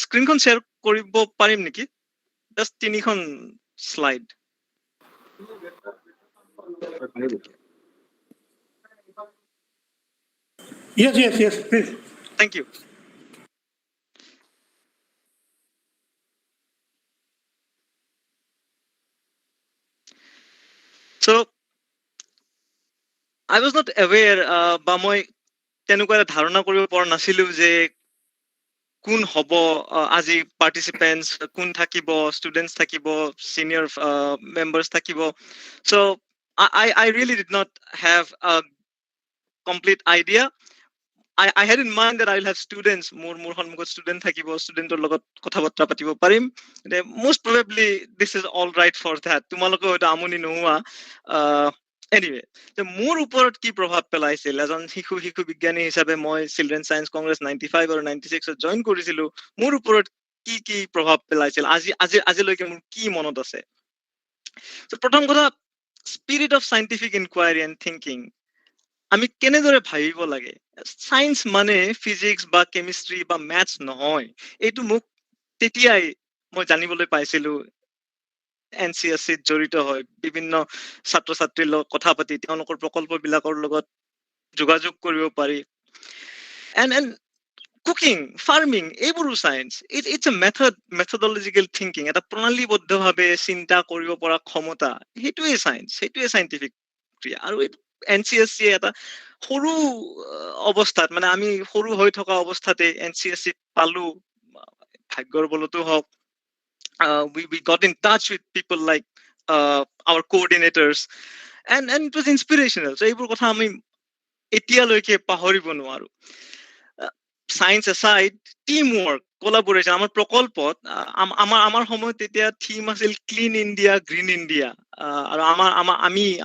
স্ক্ৰীনখন শ্বেয়াৰ কৰিব পাৰিম নেকি জাষ্ট 3খন slide Yes, please. Thank you. So, I was not aware বা মই তেনেকুৱা এটা ধাৰণা কৰিব পৰা নাছিলো যে কোন হ'ব আজি participants কোন থাকিব students থাকিব senior members থাকিব so I really did not have a complete idea. I had in mind that I will have students, more student থাকিব studenter লগত কথা বতৰা পাতিব পাৰিম most probably this is all right for that তোমালোকে হয়তো আমনি নোহোৱা anyway the মোৰ ওপৰত কি প্ৰভাৱ পেলাইছিল এজন শিশু বিজ্ঞানী হিচাপে মই চিলড্ৰেন সায়েন্স কংগ্ৰেছ 95 আৰু 96 জয়েন কৰিছিলো মোৰ ওপৰত কি প্ৰভাৱ পেলাইছিল আজিলৈকে মোৰ কি মনত আছে so প্ৰথম কথা spirit of scientific inquiry and thinking আমি কেনেদৰে ভাবিব লাগে সায়েন্স মানে ফিজিক্স বা কেমিষ্ট্ৰি বা ম্যাথছ নহয় এইটো মোক তেতিয়াই মই জানিবলৈ পাইছিলো NCSC জড়িত হয় বিভিন্ন ছাত্ৰ ছাত্ৰীৰ লগত কথা পাতি তেওঁলোকৰ প্ৰকল্পবিলাকৰ লগত যোগাযোগ কৰিব পাৰি and cooking farming এইবোৰো science it's a methodological thinking এটা প্ৰণালীবদ্ধভাৱে চিন্তা কৰিব পৰা ক্ষমতা হেতুৱে সায়েন্স হেতুৱে সাইন্টিফিক ক্ৰিয়া আৰু NCSC এটা সৰু অৱস্থাত মানে আমি সৰু হৈ থকা অৱস্থাতে NCSC পালো ভাগ্যৰ বলতো হওক we got in touch with people like our coordinators and it was inspirational so এইবোৰ কথা আমি এতিয়ালৈকে পাহৰিব নোৱাৰো science aside teamwork কোলাবোৰেশ্যন আমাৰ প্ৰকল্পত আমাৰ সময়ত তেতিয়া থিম আছিল ক্লিন ইণ্ডিয়া গ্ৰীণ ইণ্ডিয়া আৰু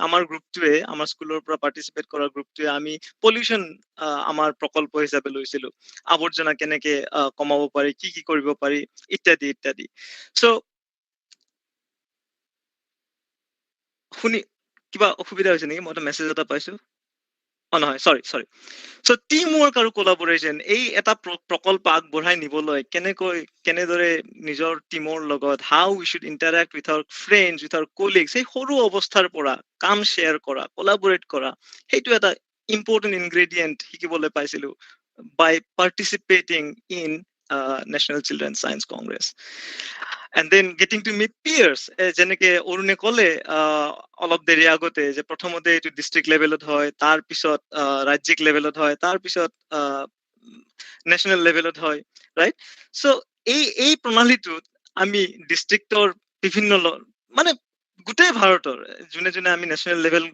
আমাৰ গ্ৰুপটোৱে আমাৰ স্কুলৰ পৰা পাৰ্টিচিপেট কৰা গ্ৰুপটোৱে আমি পলিউশ্যন আমাৰ প্ৰকল্প হিচাপে লৈছিলো আৱৰ্জনা কেনেকে কমাব পাৰি কি কৰিব পাৰি ইত্যাদি ইত্যাদি চ' শুনি কিবা অসুবিধা হৈছে নেকি মই এটা মেছেজ এটা পাইছো নহয় চৰি চ' টিম ৱৰ্ক আৰু কোলাবোৰেশ্যন এই এটা প্ৰকল্প আগবঢ়াই নিবলৈ কেনেদৰে নিজৰ টিমৰ লগত how we should interact with our friends with our colleagues সেই সৰু অৱস্থাৰ পৰা কাম শ্বেয়াৰ কৰা কোলাবোৰেট কৰা সেইটো এটা ইম্পৰ্টেণ্ট ইনগ্ৰেডিয়েণ্ট শিকিবলৈ পাইছিলো by participating in National Children's Science Congress. And then getting to meet peers. যেনেকে অৰুণে ক'লে অলপ দেৰি আগতে যে প্ৰথমতে এইটো ডিষ্ট্ৰিক্ট লেভেলত হয় তাৰ পিছত ৰাজ্যিক লেভেলত হয় তাৰ পিছত নেশ্যনেল লেভেলত হয় ৰাইট চ' এই প্ৰণালীটোত আমি ডিষ্ট্ৰিক্টৰ বিভিন্ন মানে গোটেই ভাৰতৰ যোনে যোনে আমি নেশ্যনেল লেভেল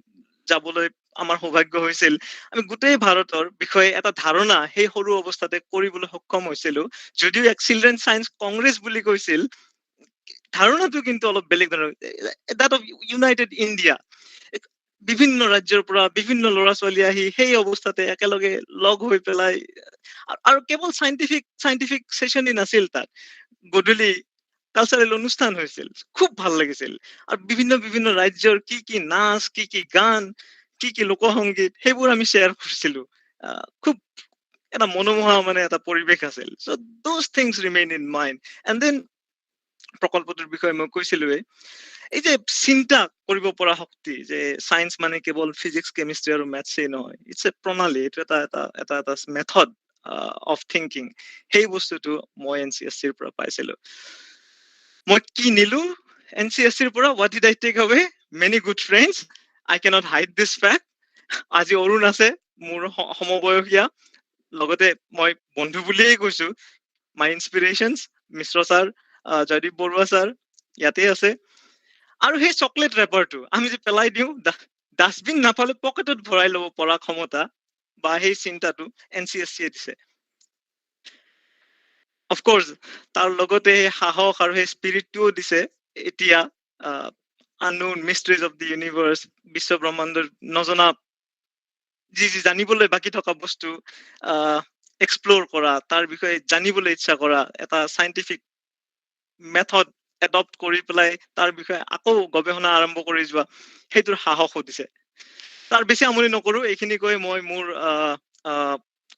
যাবলৈ আমাৰ সৌভাগ্য হৈছিল আমি গোটেই ভাৰতৰ বিষয়ে এটা ধাৰণা সেই সৰু অৱস্থাতে কৰিবলৈ সক্ষম হৈছিলো যদিও এক চিলড্ৰেন চায়েন্স কংগ্ৰেছ বুলি কৈছিল ধাৰণাটো কিন্তু অলপ বেলেগ ধৰণৰ that of ইউনাইটেড ইণ্ডিয়া বিভিন্ন ৰাজ্যৰ পৰা বিভিন্ন ল'ৰা ছোৱালী আহি সেই অৱস্থাতে একেলগে লগ হৈ পেলাই আৰু কেৱল চাইণ্টিফিক ছেশ্যনেই নাছিল তাত গধূলি কালচাৰেল অনুষ্ঠান হৈছিল খুব ভাল লাগিছিল আৰু বিভিন্ন ৰাজ্যৰ কি নাচ কি গান কি লোকসংগীত সেইবোৰ আমি শ্বেয়াৰ কৰিছিলো খুব এটা মনোমোহা মানে এটা পৰিৱেশ আছিল so' those things remain in mind and then প্ৰকল্পটোৰ বিষয়ে মই কৈছিলোৱে এই যে চিন্তা কৰিব পৰা শক্তি যে চায়েন্স মানে কেৱল ফিজিক্স কেমিষ্ট্ৰি আৰু মেথছেই নহয় ইটছ এ প্ৰণালী এইটো এটা মেথড অফ থিংকিং সেই বস্তুটো মই NCSC ৰ পৰা পাইছিলো মই কি নিলো NCSC ৰ পৰা what did I take away many good friends I cannot hide this fact আজি অৰুণ আছে মোৰ সমবয়সীয়া লগতে মই বন্ধু বুলিয়েই কৈছো my inspirations Mishra sir Joydeep Baruah sir ইয়াতে আছে আৰু সেই চকলেট ৰেপাৰটো আমি যে পেলাই দিওঁ ডাষ্টবিন নাপালে পকেটত ভৰাই ল'ব পৰা ক্ষমতা বা সেই চিন্তাটো NCSC দিছে অফকোৰ্স তাৰ লগতে সাহস আৰু সেই স্পিৰিটটোও দিছে এতিয়া unknown mysteries of the universe বিশ্ব ব্ৰহ্মাণ্ডৰ নজনা যি জানিবলৈ বাকি থকা বস্তু এক্সপ্লোৰ কৰা তাৰ বিষয়ে জানিবলৈ ইচ্ছা কৰা এটা সাইন্টিফিক মেথড এডপ্ট কৰি পেলাই তাৰ বিষয়ে আকৌ গৱেষণা আৰম্ভ কৰি যোৱা সেইটোৰ সাহস দিছে তাৰ বেছি আমনি নকৰো এইখিনি কৈ মই মোৰ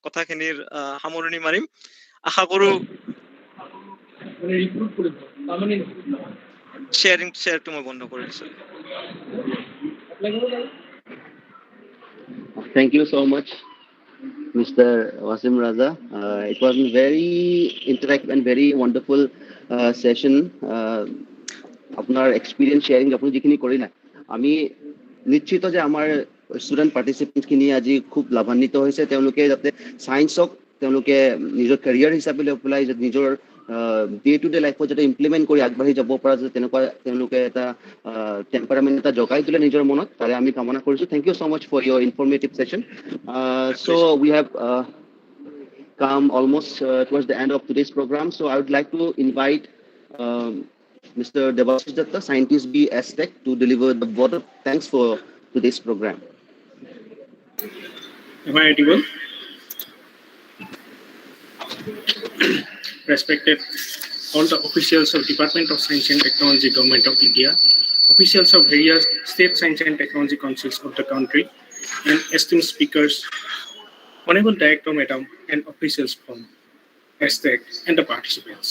কথাখিনিৰ সামৰণি মাৰিম আশা কৰো শ্বেয়াৰটো মই বন্ধ কৰি দিছো Thank you so much, Mr. Wasim Raza. It was a very interactive and very wonderful session. Apnar experience sharing apni jikhini korila. Ami nichchito je amar student participants khini aji khub labhanito hoise teuluke jate science ok teuluke nijor career hisabe le apply je nijor day to day life যাতে implement কৰি আগবাঢ়ি যাব পৰা যে তেনেকুৱা তেওঁলোকে এটা টেম্পাৰামেন্ট এটা জগাই দিলে নিজৰ মনত তাৰে আমি কামনা কৰিছো thank you so much for your informative session so we have come almost towards the end of today's program so I would like to invite Mr. Devashish Datta, scientist B Aztec, to deliver the vote of thanks for today's program. Am I audible? Respected all the officials of Department of Science and Technology, Government of India, officials of various state science and technology councils of the country, and esteemed speakers, Honorable Director Madam, and officials from Aztec and the participants.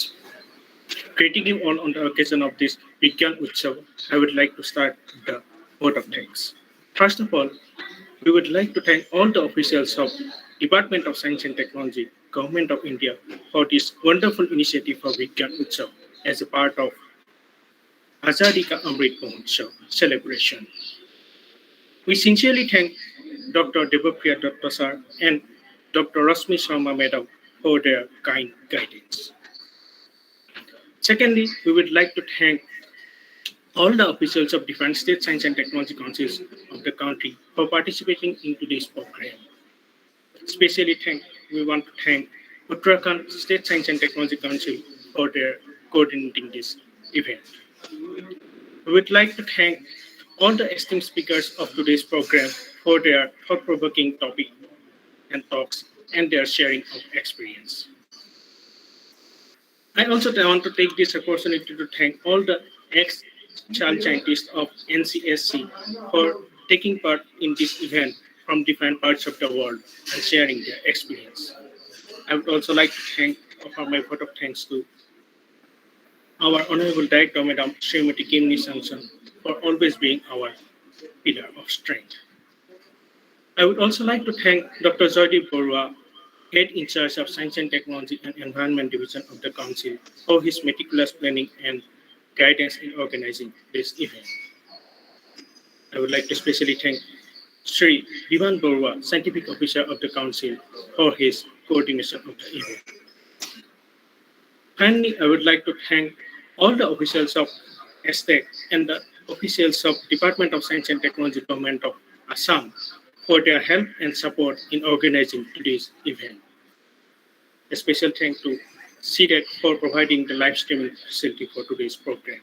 Greeting you all on the occasion of this Vigyan Utsav, I would like to start the vote of thanks. First of all, we would like to thank all the officials of Department of Science and Technology, Government of India for this wonderful initiative for Vigyan Utsav as a part of Azadi ka Amrit Mahotsav celebration. We sincerely thank Dr. Devapriya Datta sir and Dr. Rasmi Sharma madam for their kind guidance. Secondly, we would like to thank all the officials of different state science and technology councils of the country for participating in today's program. Especially we want to thank Uttarakhand State Science and Technology Council for their coordinating this event. We would like to thank all the esteemed speakers of today's program for their thought-provoking topic and talks and their sharing of experience. I also want to take this opportunity to thank all the ex-child scientists of NCSC for taking part in this event from different parts of the world and sharing their experience. I would also like to thank, offer my vote of thanks to our Honorable Director, Madam Srimati Kimni Samson, for always being our pillar of strength. I would also like to thank Dr. Azadi Borua, Head in charge of Science and Technology and Environment Division of the Council, for his meticulous planning and guidance in organizing this event. I would like to especially thank Sri Divan Borua, Scientific Officer of the Council, for his coordination of the event. Finally, I would like to thank all the officials of ESTEC and the officials of Department of Science and Technology, Government of Assam, for their help and support in organizing today's event. A special thanks to CDEC for providing the live streaming facility for today's program.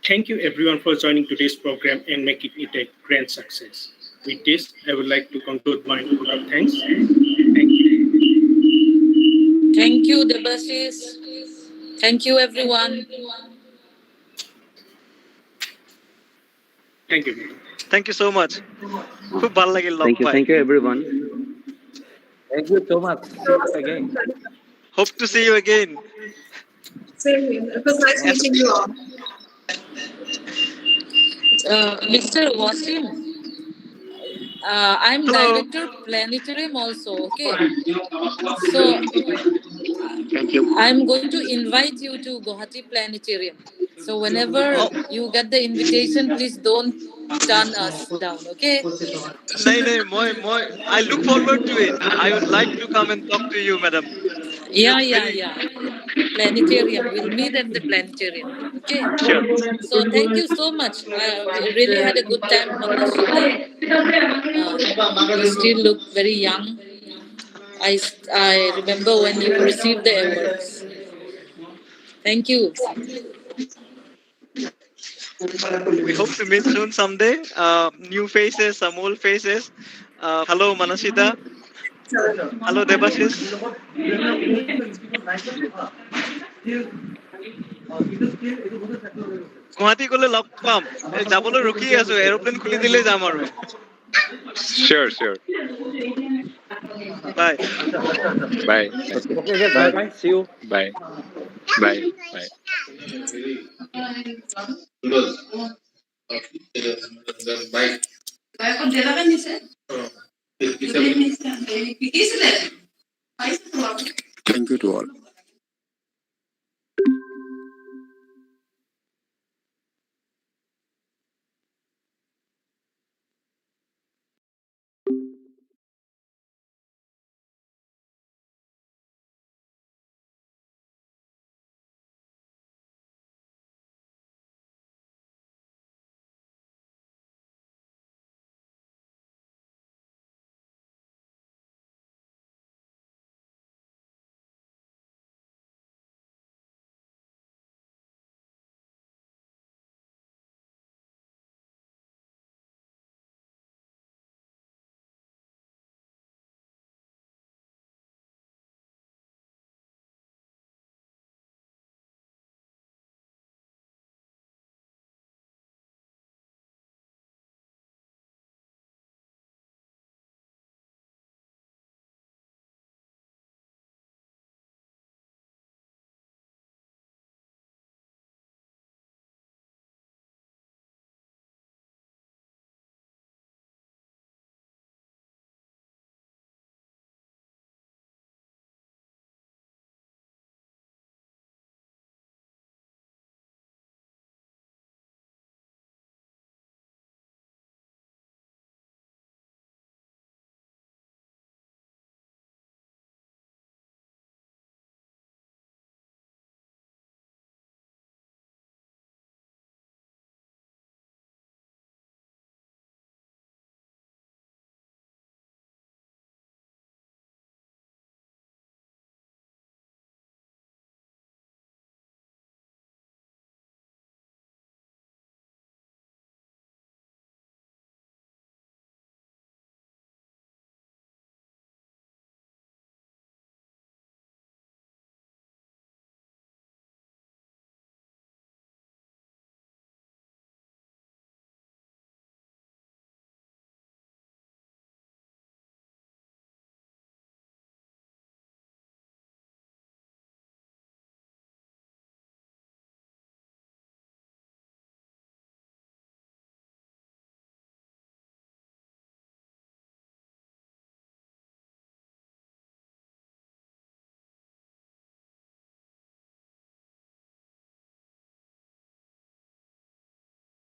Thank you everyone for joining today's program and making it a grand success. With this, I would like to conclude my vote of thanks. Thank you. Thank you, Debashis. Thank you, everyone. Thank you. Thank you so much. খুব ভালো লাগিল log pi. Thank you, everyone. Thank you so much. See you again. Hope to see you again. Same here. It was nice meeting you all. Mr. Wasim, I'm Hello. Director Planetarium also, okay? So, Thank you. I'm going to invite you to Guwahati Planetarium. So, whenever you get the invitation, please don't turn us down, okay? Nay, I look forward to it. I would like to come and talk to you, madam. Yeah. Planetarium. We'll meet at the planetarium. Okay? Sure. So thank you so much. We really had a good time, Manashita. You still look very young. I remember when you received the awards. Thank you. We hope to meet soon someday. New faces, some old faces. Hello, Manashita. Hello, Debashis. Guwahati গলে log পাম যাবলৈ ৰখি আছো aeroplane খুলি দিলে যাম আৰু Sure. Bye Bye. Okay, guys. Bye. See you. Bye. Thank you to all.